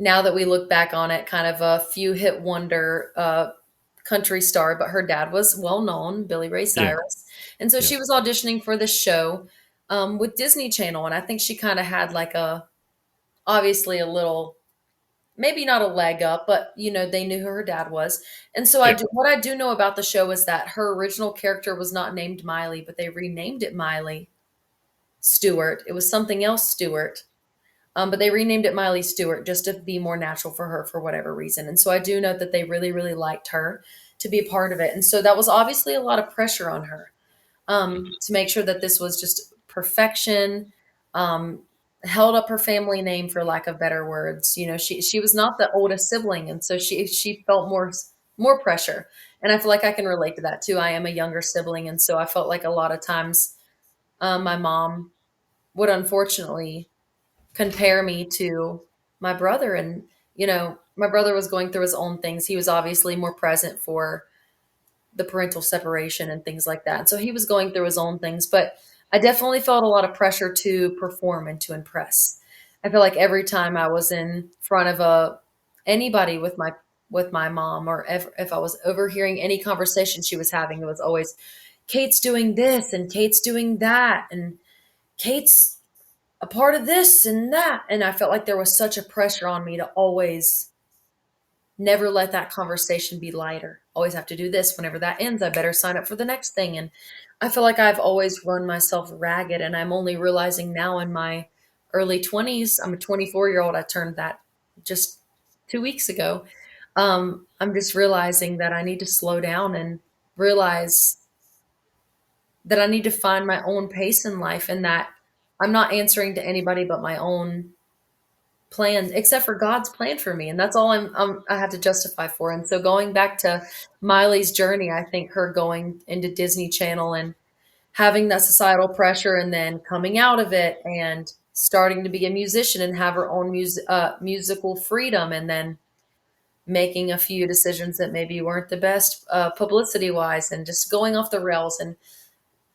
now that we look back on it, kind of a few hit wonder country star, but her dad was well known, Billy Ray Yeah, Cyrus. And so yeah, she was auditioning for this show with Disney Channel. And I think she kind of had like obviously a little, maybe not a leg up, but you know, they knew who her dad was. And so yeah, what I do know about the show is that her original character was not named Miley, but they renamed it Miley Stewart. It was something else Stewart. But they renamed it Miley Stewart just to be more natural for her for whatever reason. And so I do know that they really, really liked her to be a part of it. And so that was obviously a lot of pressure on her to make sure that this was just perfection, um, held up her family name for lack of better words. You know, she was not the oldest sibling, and so she felt more pressure. And I feel like I can relate to that too. I am a younger sibling, and so I felt like a lot of times my mom would unfortunately compare me to my brother. And you know, my brother was going through his own things. He was obviously more present for the parental separation and things like that. And so he was going through his own things, but I definitely felt a lot of pressure to perform and to impress. I feel like every time I was in front of anybody with my mom, or if I was overhearing any conversation she was having, it was always Kate's doing this and Kate's doing that and Kate's a part of this and that. And I felt like there was such a pressure on me to always never let that conversation be lighter. Always have to do this. Whenever that ends, I better sign up for the next thing. And I feel like I've always run myself ragged. And I'm only realizing now in my early 20s, I'm a 24-year-old. I turned that just 2 weeks ago. I'm just realizing that I need to slow down and realize that I need to find my own pace in life, and that I'm not answering to anybody but my own plan, except for God's plan for me. And that's all I have to justify for. And so going back to Miley's journey, I think her going into Disney Channel and having that societal pressure and then coming out of it and starting to be a musician and have her own musical freedom, and then making a few decisions that maybe weren't the best publicity wise, and just going off the rails. And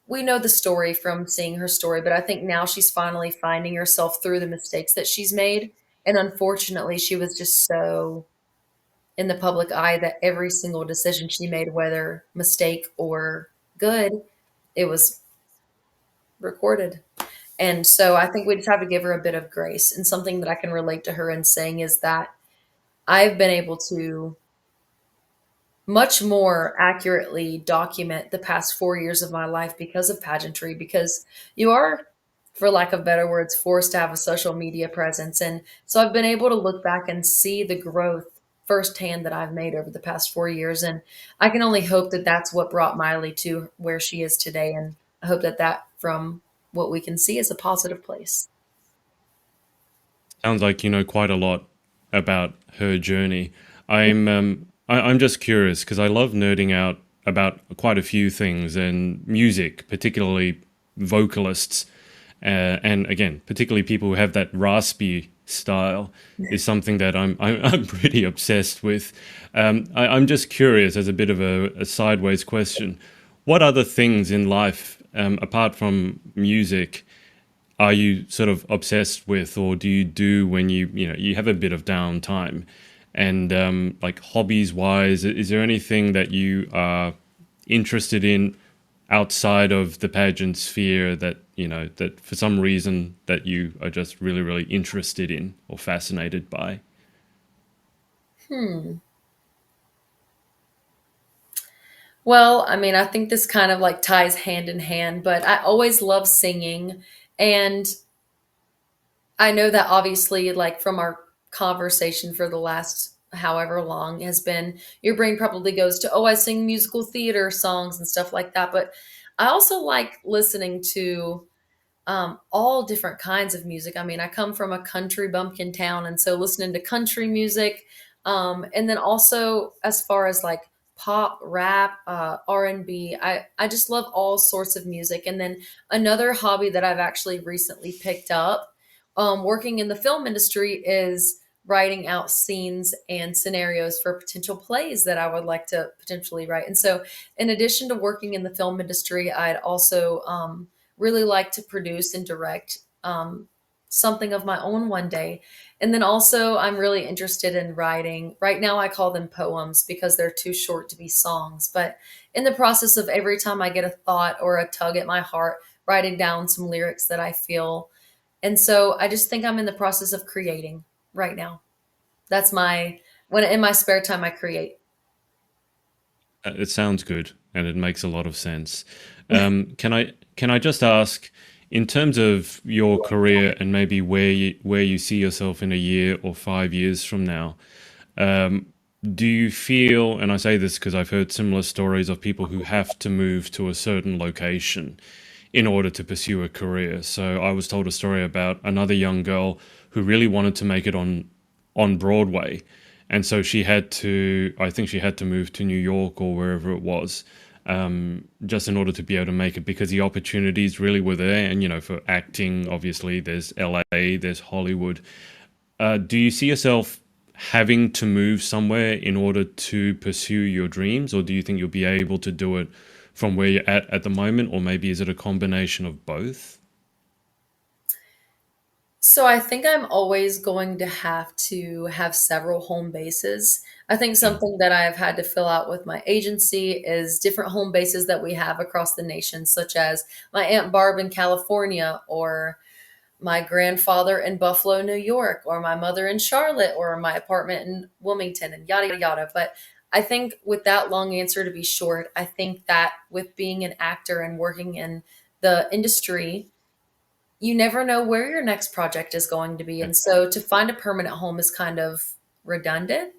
we know the story from seeing her story, but I think now she's finally finding herself through the mistakes that she's made. And unfortunately, she was just so in the public eye that every single decision she made, whether mistake or good, it was recorded. And so I think we just have to give her a bit of grace. And something that I can relate to her in saying is that I've been able to much more accurately document the past 4 years of my life because of pageantry, because you are, for lack of better words, forced to have a social media presence. And so I've been able to look back and see the growth firsthand that I've made over the past 4 years. And I can only hope that that's what brought Miley to where she is today. And I hope that from what we can see, is a positive place. sounds like you know quite a lot about her journey. I'm just curious because I love nerding out about quite a few things and music, particularly vocalists, and again, particularly people who have that raspy style is something that I'm pretty obsessed with. I'm just curious, as a bit of a sideways question, what other things in life, apart from music, are you sort of obsessed with, or do you do when you have a bit of downtime? And like hobbies wise, is there anything that you are interested in outside of the pageant sphere that that for some reason that you are just really really interested in or fascinated by? Hmm. Well, I mean, I think this kind of like ties hand in hand, but I always love singing. And I know that obviously, like from our conversation for the last however long has been, your brain probably goes to, oh, I sing musical theater songs and stuff like that. But I also like listening to all different kinds of music. I mean, I come from a country bumpkin town, and so listening to country music, and then also as far as like pop, rap, R&B, I just love all sorts of music. And then another hobby that I've actually recently picked up, working in the film industry, is writing out scenes and scenarios for potential plays that I would like to potentially write. And so, in addition to working in the film industry, I'd also really like to produce and direct something of my own one day. And then also, I'm really interested in writing. Right now, I call them poems because they're too short to be songs. But in the process of every time I get a thought or a tug at my heart, writing down some lyrics that I feel. And so I just think I'm in the process of creating right now. That's my, when in my spare time, I create. It sounds good and it makes a lot of sense. Can I just ask, in terms of your career and maybe where you see yourself in a year or 5 years from now, do you feel, and I say this because I've heard similar stories of people who have to move to a certain location in order to pursue a career. So I was told a story about another young girl who really wanted to make it on Broadway, and so she had to. I think she had to move to New York or wherever it was, just in order to be able to make it because the opportunities really were there. And for acting, obviously, there's LA, there's Hollywood. Do you see yourself having to move somewhere in order to pursue your dreams, or do you think you'll be able to do it from where you're at the moment, or maybe is it a combination of both? So I think I'm always going to have several home bases. I think Yeah. something that I've had to fill out with my agency is different home bases that we have across the nation, such as my Aunt Barb in California, or my grandfather in Buffalo, New York, or my mother in Charlotte, or my apartment in Wilmington, and yada yada. But I think with that long answer to be short, I think that with being an actor and working in the industry, you never know where your next project is going to be. Yeah. And so to find a permanent home is kind of redundant.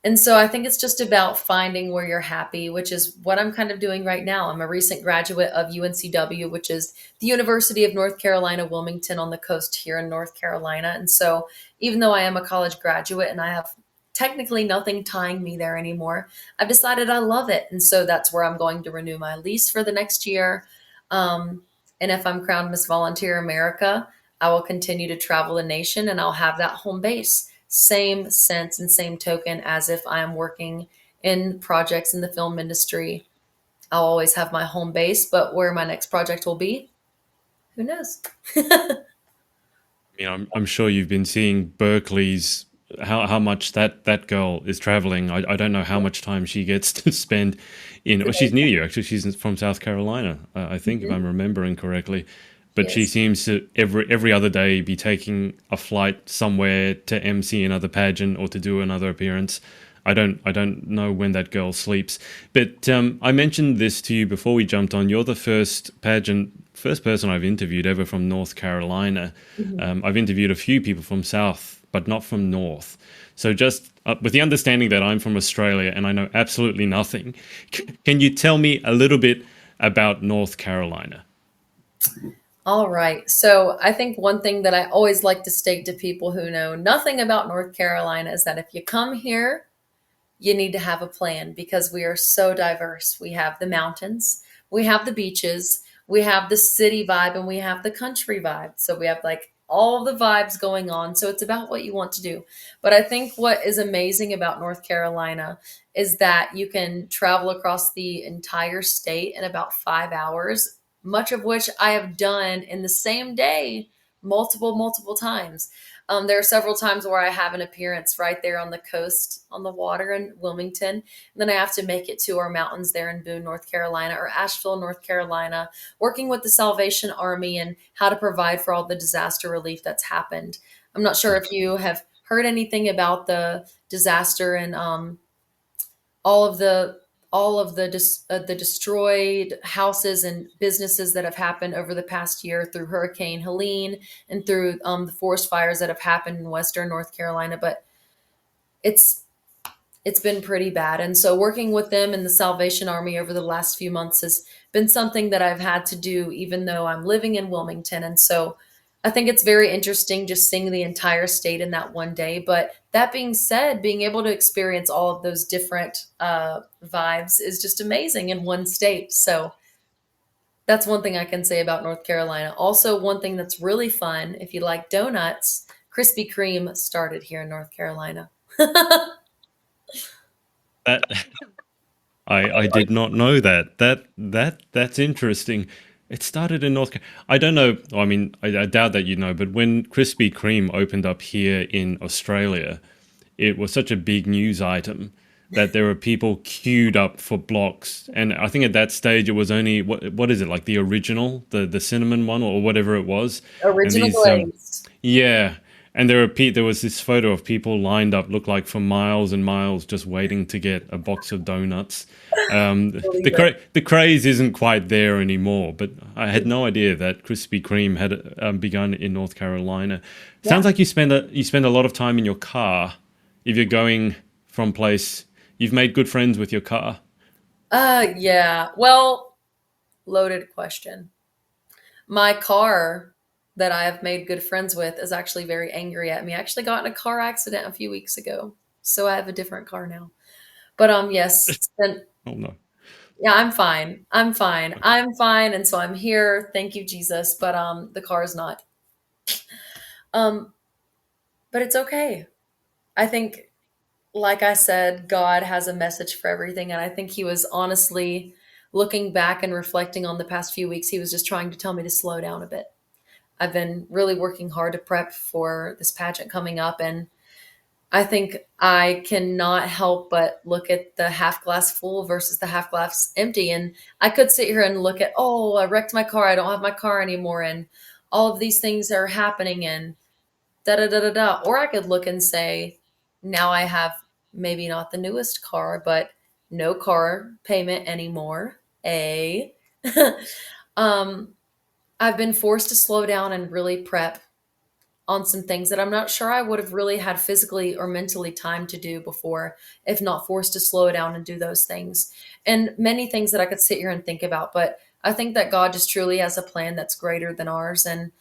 And so I think it's just about finding where you're happy, which is what I'm kind of doing right now. I'm a recent graduate of UNCW, which is the University of North Carolina, Wilmington, on the coast here in North Carolina. And so even though I am a college graduate and I have technically nothing tying me there anymore, I've decided I love it. And so that's where I'm going to renew my lease for the next year. Um, and if I'm crowned Miss Volunteer America, I will continue to travel the nation and I'll have that home base. Same sense and same token as if I'm working in projects in the film industry. I'll always have my home base, but where my next project will be, who knows? I'm sure you've been seeing Berkeley's how much that girl is traveling. I don't know how much time she gets to spend in. Well, she's near you actually. She's from South Carolina, I think, if Mhm. I'm remembering correctly. But she Yes. seems to every other day be taking a flight somewhere to MC another pageant or to do another appearance. I don't know when that girl sleeps. But I mentioned this to you before we jumped on. You're the first person I've interviewed ever from North Carolina. Mhm. I've interviewed a few people from South, but not from North. So just with the understanding that I'm from Australia and I know absolutely nothing, can you tell me a little bit about North Carolina? All right. So I think one thing that I always like to state to people who know nothing about North Carolina is that if you come here, you need to have a plan because we are so diverse. We have the mountains, we have the beaches, we have the city vibe, and we have the country vibe. So we have like all the vibes going on. So it's about what you want to do. But I think what is amazing about North Carolina is that you can travel across the entire state in about 5 hours. much of which I have done in the same day multiple times. There are several times where I have an appearance right there on the coast, on the water in Wilmington. And then I have to make it to our mountains there in Boone, North Carolina, or Asheville, North Carolina, working with the Salvation Army and how to provide for all the disaster relief that's happened. I'm not sure if you have heard anything about the disaster and all of the the destroyed houses and businesses that have happened over the past year through Hurricane Helene and through the forest fires that have happened in Western North Carolina. But it's it's been pretty bad. And so working with them in the Salvation Army over the last few months has been something that I've had to do, even though I'm living in Wilmington. And so I think it's very interesting just seeing the entire state in that one day. But that being said, being able to experience all of those different vibes is just amazing in one state. So that's one thing I can say about North Carolina. Also, one thing that's really fun, if you like donuts, Krispy Kreme started here in North Carolina. That I did not know that. That's interesting. It started in I don't know. I mean, I doubt that you know, but when Krispy Kreme opened up here in Australia, it was such a big news item that there were people queued up for blocks. And I think at that stage it was only what is it, like the original, the cinnamon one or whatever it was. And Original these glazed. yeah, and there was this photo of people lined up, looked like for miles and miles, just waiting to get a box of donuts. Believe it. The craze isn't quite there anymore, but I had no idea that Krispy Kreme had begun in North Carolina. Sounds Yeah. like you spend a lot of time in your car. If you're going from place, you've made good friends with your car. Yeah. Well, loaded question. My car that I have made good friends with is actually very angry at me. I actually got in a car accident a few weeks ago, so I have a different car now. But yes, then Oh no. yeah, I'm fine. I'm fine. I'm fine, and so I'm here. Thank you, Jesus. But the car is not. Um, but it's okay. I think, like I said, God has a message for everything, and I think He was honestly looking back and reflecting on the past few weeks. He was just trying to tell me to slow down a bit. I've been really working hard to prep for this pageant coming up, and I think I cannot help but look at the half glass full versus the half glass empty. And I could sit here and look at, oh, I wrecked my car. I don't have my car anymore. And all of these things are happening and da da da da da. Or I could look and say, now I have maybe not the newest car, but no car payment anymore. A. um, I've been forced to slow down and really prep on some things that I'm not sure I would have really had physically or mentally time to do before if not forced to slow down and do those things. And many things that I could sit here and think about, but I think that God just truly has a plan that's greater than ours. And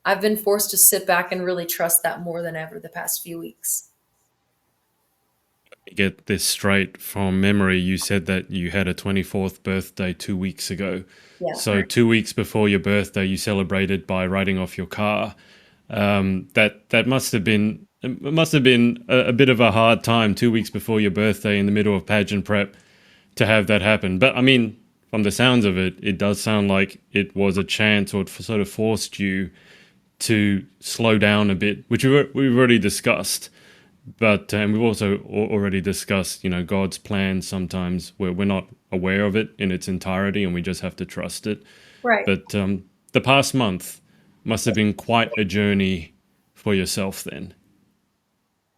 I've been forced to sit back and really trust that more than ever the past few weeks. Get this straight from memory. You said that you had a 24th birthday 2 weeks ago. Yeah. So 2 weeks before your birthday, you celebrated by writing off your car. That must have been a bit of a hard time 2 weeks before your birthday in the middle of pageant prep to have that happen. But I mean, from the sounds of it, it does sound like it was a chance or it sort of forced you to slow down a bit, which we've already discussed. But and we've also already discussed, God's plan sometimes where we're not aware of it in its entirety and we just have to trust it. Right. But the past month must have been quite a journey for yourself then.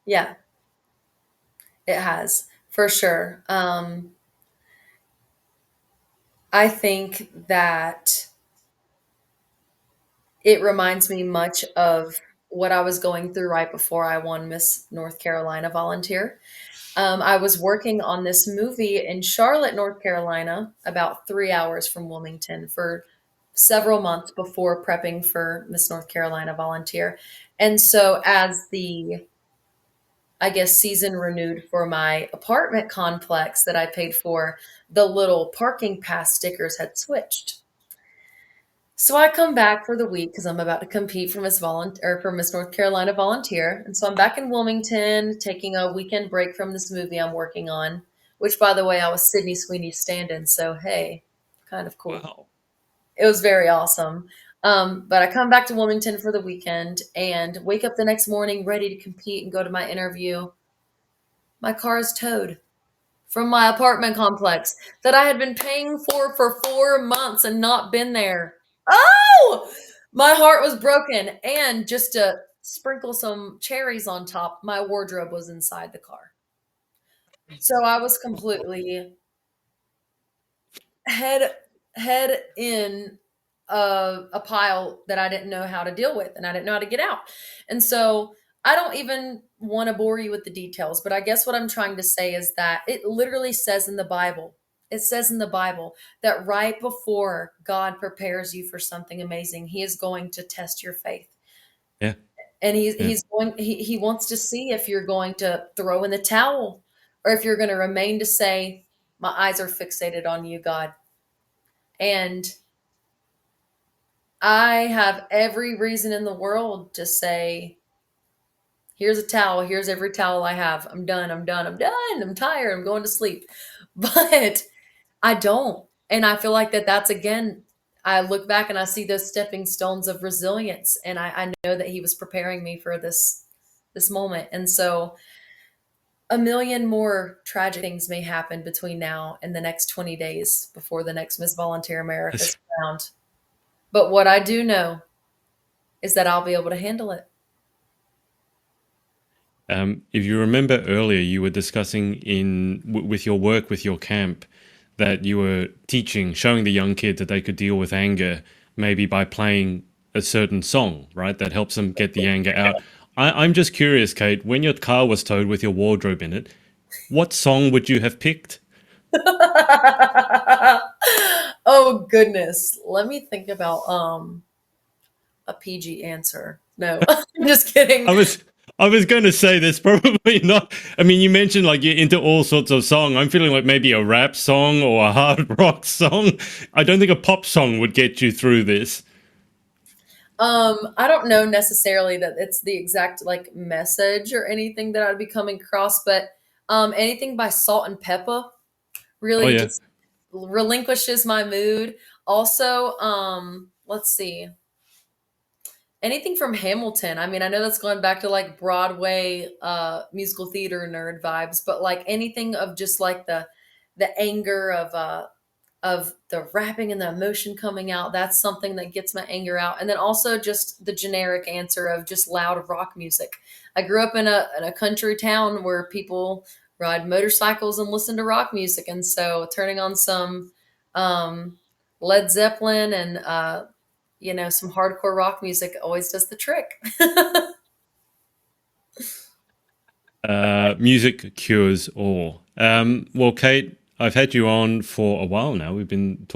Yeah, it has for sure. I think that it reminds me much of what I was going through right before I won Miss North Carolina Volunteer. I was working on this movie in Charlotte, North Carolina, about 3 hours from Wilmington for several months before prepping for Miss North Carolina Volunteer. And so, as the, I guess, season renewed for my apartment complex that I paid for, the little parking pass stickers had switched. So I come back for the week because I'm about to compete for Miss Volunteer for Miss North Carolina Volunteer, and so I'm back in Wilmington taking a weekend break from this movie I'm working on. Which, by the way, I was Sydney Sweeney's stand-in, so hey, kind of cool. Wow. It was very awesome. But I come back to Wilmington for the weekend and wake up the next morning ready to compete and go to my interview. My car is towed from my apartment complex that I had been paying for 4 months and not been there. Oh, my heart was broken. And just to sprinkle some cherries on top, my wardrobe was inside the car. So I was completely head head in a pile that I didn't know how to deal with and I didn't know how to get out. And so I don't even want to bore you with the details, but I guess what I'm trying to say is that it literally says in the Bible, it says in the Bible that right before God prepares you for something amazing, he is going to test your faith. Yeah. And Yeah. he wants to see if you're going to throw in the towel or if you're going to remain to say, my eyes are fixated on you, God. And I have every reason in the world to say, here's a towel. Here's every towel I have. I'm done. I'm done. I'm done. I'm tired. I'm going to sleep. But I don't. And I feel like that's again, I look back and I see those stepping stones of resilience. And I know that he was preparing me for this moment. And so a million more tragic things may happen between now and the next 20 days before the next Miss Volunteer America is crowned. But what I do know is that I'll be able to handle it. If you remember earlier, you were discussing with your work with your camp that you were teaching, showing the young kids that they could deal with anger maybe by playing a certain song, right? That helps them get the anger out. I'm just curious, Kate, when your car was towed with your wardrobe in it, what song would you have picked? Oh goodness. Let me think about a PG answer. No, I'm just kidding. I was I was going to say there's probably not. I mean, you mentioned like you're into all sorts of song. I'm feeling like maybe a rap song or a hard rock song. I don't think a pop song would get you through this. I don't know necessarily that it's the exact like message or anything that I'd be coming across, but anything by Salt and Pepper Oh really yeah. just relinquishes my mood. Also, let's see. Anything from Hamilton. I mean, I know that's going back to like Broadway musical theater nerd vibes, but like anything of just like the anger of the rapping and the emotion coming out, that's something that gets my anger out. And then also just the generic answer of just loud rock music. I grew up in a country town where people ride motorcycles and listen to rock music, and so turning on some um, Led Zeppelin and some hardcore rock music always does the trick. Music cures all. Well, Kate, I've had you on for a while now. We've been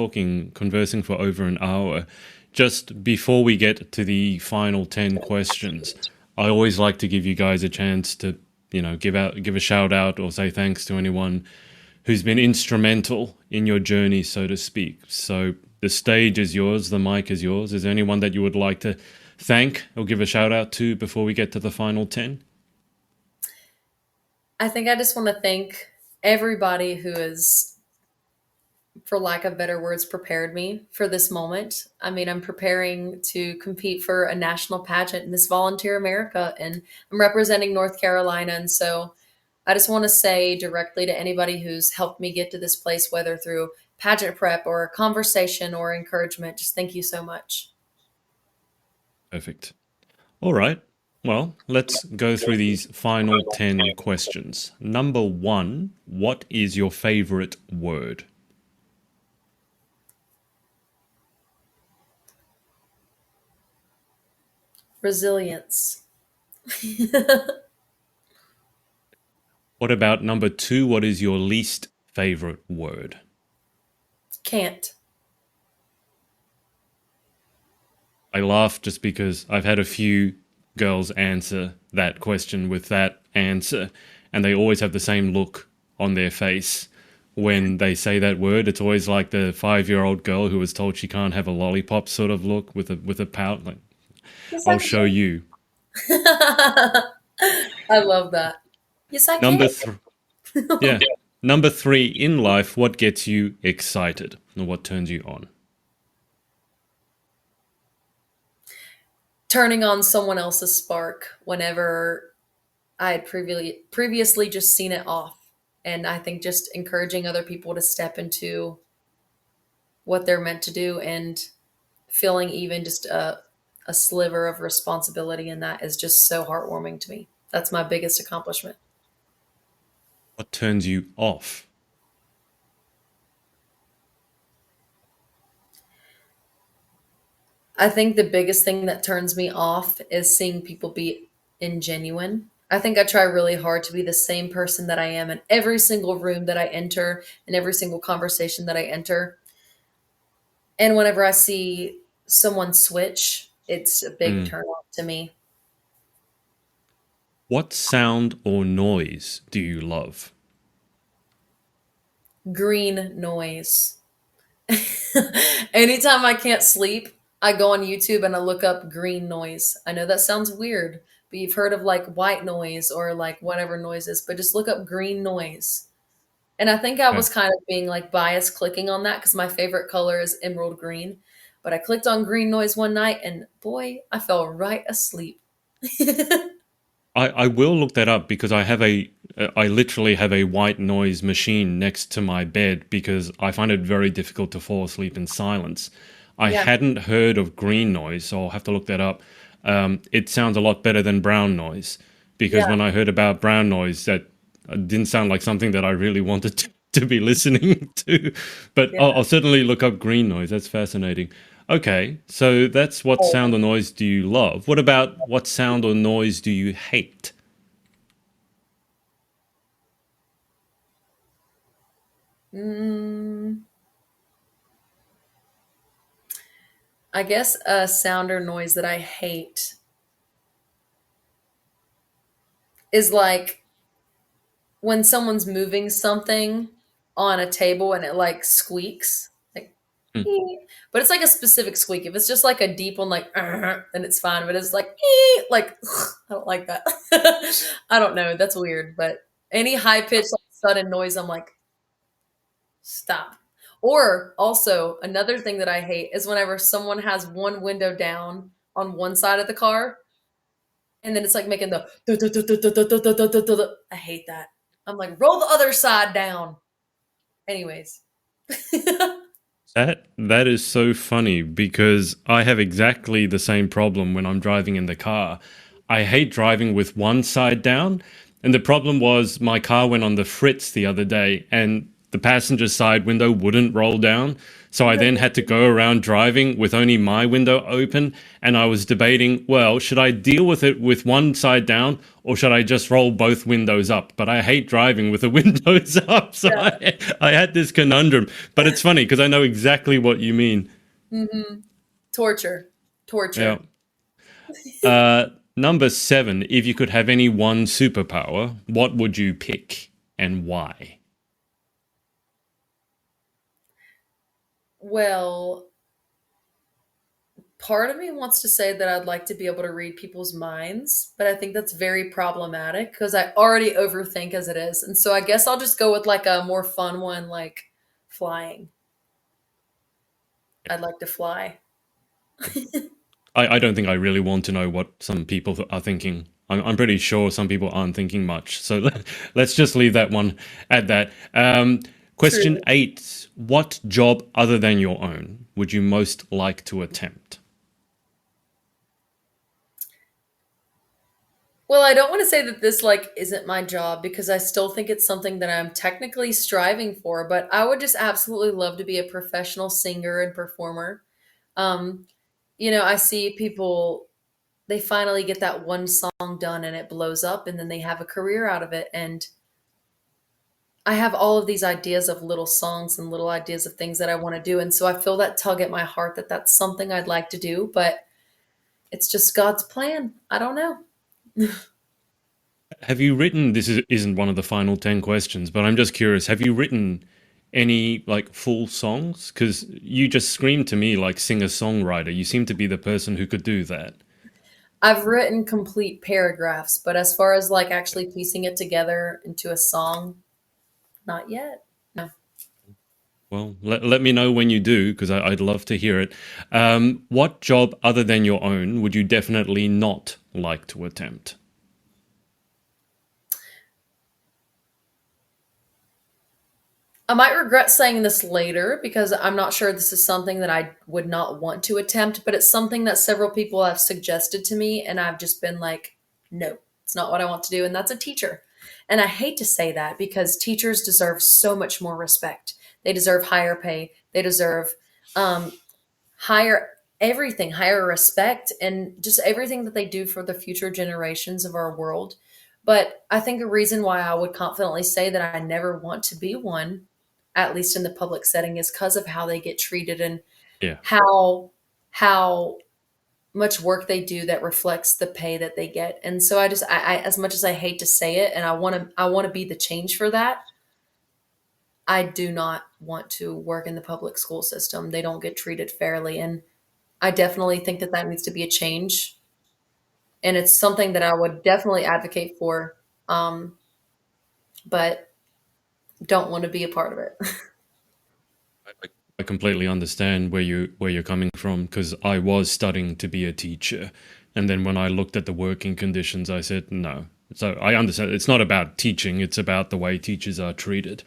conversing for over an hour. Just before we get to the final 10 questions, I always like to give you guys a chance to, give a shout out or say thanks to anyone who's been instrumental in your journey, so to speak. So the stage is yours, the mic is yours. Is there anyone that you would like to thank or give a shout out to before we get to the final 10? I think I just want to thank everybody who is, for lack of better words, prepared me for this moment. I mean, I'm preparing to compete for a national pageant, Miss Volunteer America, and I'm representing North Carolina. And so I just want to say directly to anybody who's helped me get to this place, whether through pageant prep or conversation or encouragement, just thank you so much. Perfect. All right. Well, let's go through these final 10 questions. Number one, what is your favorite word? Resilience. What about number two? What is your least favorite word? Can't. I laugh just because I've had a few girls answer that question with that answer, and they always have the same look on their face when they say that word. It's always like the 5-year-old girl who was told she can't have a lollipop sort of look with a pout. Like, Yes, I I'll show can. you. I love that. Yes, I can. Number three. Yeah. Number three, in life, what gets you excited and what turns you on? turning on someone else's spark whenever I had previously just seen it off. And I think just encouraging other people to step into what they're meant to do and feeling even just a sliver of responsibility in that is just so heartwarming to me. That's my biggest accomplishment. What turns you off? I think the biggest thing that turns me off is seeing people be ingenuine. I think I try really hard to be the same person that I am in every single room that I enter, in every single conversation that I enter. And whenever I see someone switch, it's a big Mm. turn off to me. What sound or noise do you love? Green noise. Anytime I can't sleep, I go on YouTube and I look up green noise. I know that sounds weird, but you've heard of like white noise or like whatever noise is, but just look up green noise. And I think I Okay. was kind of being like biased clicking on that because my favorite color is emerald green. But I clicked on green noise one night and boy, I fell right asleep. I will look that up because I literally have a white noise machine next to my bed because I find it very difficult to fall asleep in silence. I Yeah, hadn't heard of green noise, so I'll have to look that up. It sounds a lot better than brown noise because yeah, when I heard about brown noise, that didn't sound like something that I really wanted to be listening to. But yeah. I'll certainly look up green noise. That's fascinating. Okay, so that's what sound Oh. or noise do you love? What about what sound or noise do you hate? Mm, I guess a sound or noise that I hate is like when someone's moving something on a table and it like squeaks, like, Hmm. "Ee." But it's like a specific squeak. If it's just like a deep one, like, then it's fine. But it's like, like, I don't like that. I don't know. That's weird. But any high pitched, like, sudden noise, I'm like, stop. Or also, another thing that I hate is whenever someone has one window down on one side of the car and then it's like making the I hate that. I'm like, roll the other side down. Anyways. That is so funny because I have exactly the same problem when I'm driving in the car. I hate driving with one side down, and the problem was my car went on the fritz the other day and the passenger side window wouldn't roll down. So I then had to go around driving with only my window open, and I was debating, well, should I deal with it with one side down or should I just roll both windows up? But I hate driving with the windows up, so Yeah. I had this conundrum. But it's funny because I know exactly what you mean. Hmm. Torture. Yeah. Torture. Number seven, if you could have any one superpower, what would you pick and why? Well, part of me wants to say that I'd like to be able to read people's minds, but I think that's very problematic because I already overthink as it is. And so I guess I'll just go with like a more fun one, like flying. I'd like to fly. I don't think I really want to know what some people are thinking. I'm pretty sure some people aren't thinking much. So let's just leave that one at that. Question True. eight. What job other than your own would you most like to attempt? Well, I don't want to say that this like isn't my job because I still think it's something that I'm technically striving for, but I would just absolutely love to be a professional singer and performer. Um, I see people they finally get that one song done and it blows up and then they have a career out of it and I have all of these ideas of little songs and little ideas of things that I want to do and so I feel that tug at my heart that that's something I'd like to do, but it's just God's plan. I don't know. Have you written, isn't one of the final 10 questions, but I'm just curious, have you written any like full songs? Because you just screamed to me like singer-songwriter. You seem to be the person who could do that. I've written complete paragraphs, but as far as like actually piecing it together into a song, not yet. No. Well, let me know when you do, because I'd love to hear it. What job other than your own would you definitely not like to attempt? I might regret saying this later because I'm not sure this is something that I would not want to attempt, but it's something that several people have suggested to me, and I've just been like, no, it's not what I want to do. And that's a teacher. And I hate to say that because teachers deserve so much more respect. They deserve higher pay, they deserve um, higher everything, higher respect, and just everything that they do for the future generations of our world. But I think a reason why I would confidently say that I never want to be one, at least in the public setting, is because of how they get treated and Yeah. how much work they do that reflects the pay that they get. And so I as much as I hate to say it, and I want to be the change for that. I do not want to work in the public school system. They don't get treated fairly, and I definitely think that that needs to be a change, and it's something that I would definitely advocate for, um, but don't want to be a part of it. I completely understand where you're coming from, because I was studying to be a teacher, and then when I looked at the working conditions, I said no. So I understand it's not about teaching; it's about the way teachers are treated,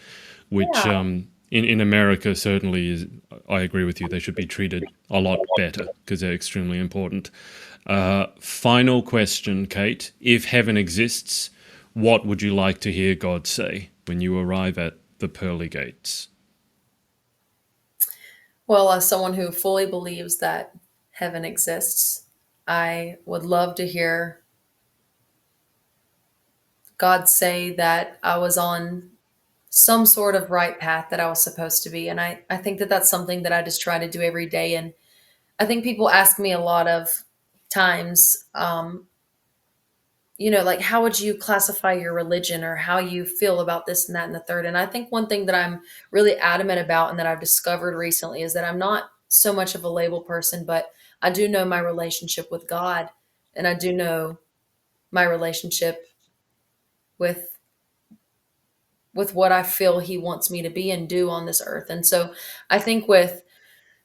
which Yeah. in America certainly is. I agree with you; they should be treated a lot better because they're extremely important. Final question, Kate: if heaven exists, what would you like to hear God say when you arrive at the pearly gates? Well, as someone who fully believes that heaven exists, I would love to hear God say that I was on some sort of right path that I was supposed to be. And I think that that's something that I just try to do every day. And I think people ask me a lot of times, like, how would you classify your religion or how you feel about this and that and the third? And I think one thing that I'm really adamant about and that I've discovered recently is that I'm not so much of a label person, but I do know my relationship with God, and I do know my relationship with what I feel he wants me to be and do on this earth. And so I think with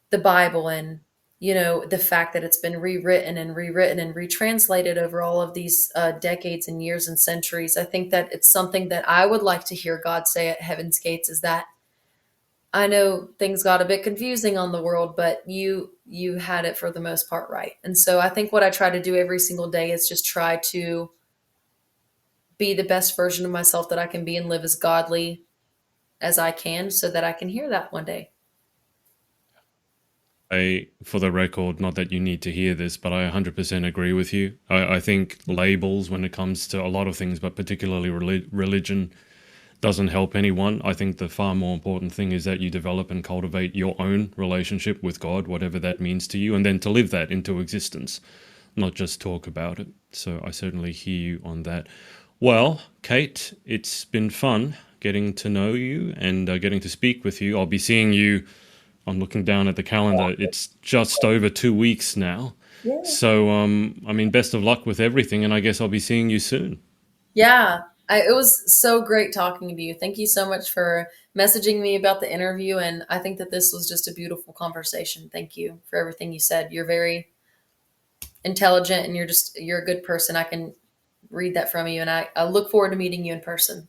the Bible and the fact that it's been rewritten and rewritten and retranslated over all of these decades and years and centuries, I think that it's something that I would like to hear God say at Heaven's Gates is that I know things got a bit confusing on the world, but you had it for the most part right. And so I think what I try to do every single day is just try to be the best version of myself that I can be and live as godly as I can so that I can hear that one day. For the record, not that you need to hear this, but I 100% agree with you. I think labels, when it comes to a lot of things, but particularly religion, doesn't help anyone. I think the far more important thing is that you develop and cultivate your own relationship with God, whatever that means to you, and then to live that into existence, not just talk about it. So I certainly hear you on that. Well, Kate, it's been fun getting to know you and getting to speak with you. I'll be seeing you. I'm looking down at the calendar. It's just over 2 weeks now. Yeah. So, I mean, best of luck with everything, and I guess I'll be seeing you soon. Yeah, it was so great talking to you. Thank you so much for messaging me about the interview. And I think that this was just a beautiful conversation. Thank you for everything you said. You're very intelligent and you're a good person. I can read that from you. And I look forward to meeting you in person.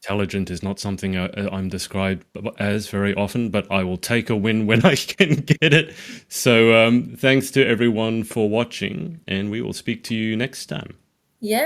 Intelligent is not something I'm described as very often, but I will take a win when I can get it. So, thanks to everyone for watching, and we will speak to you next time.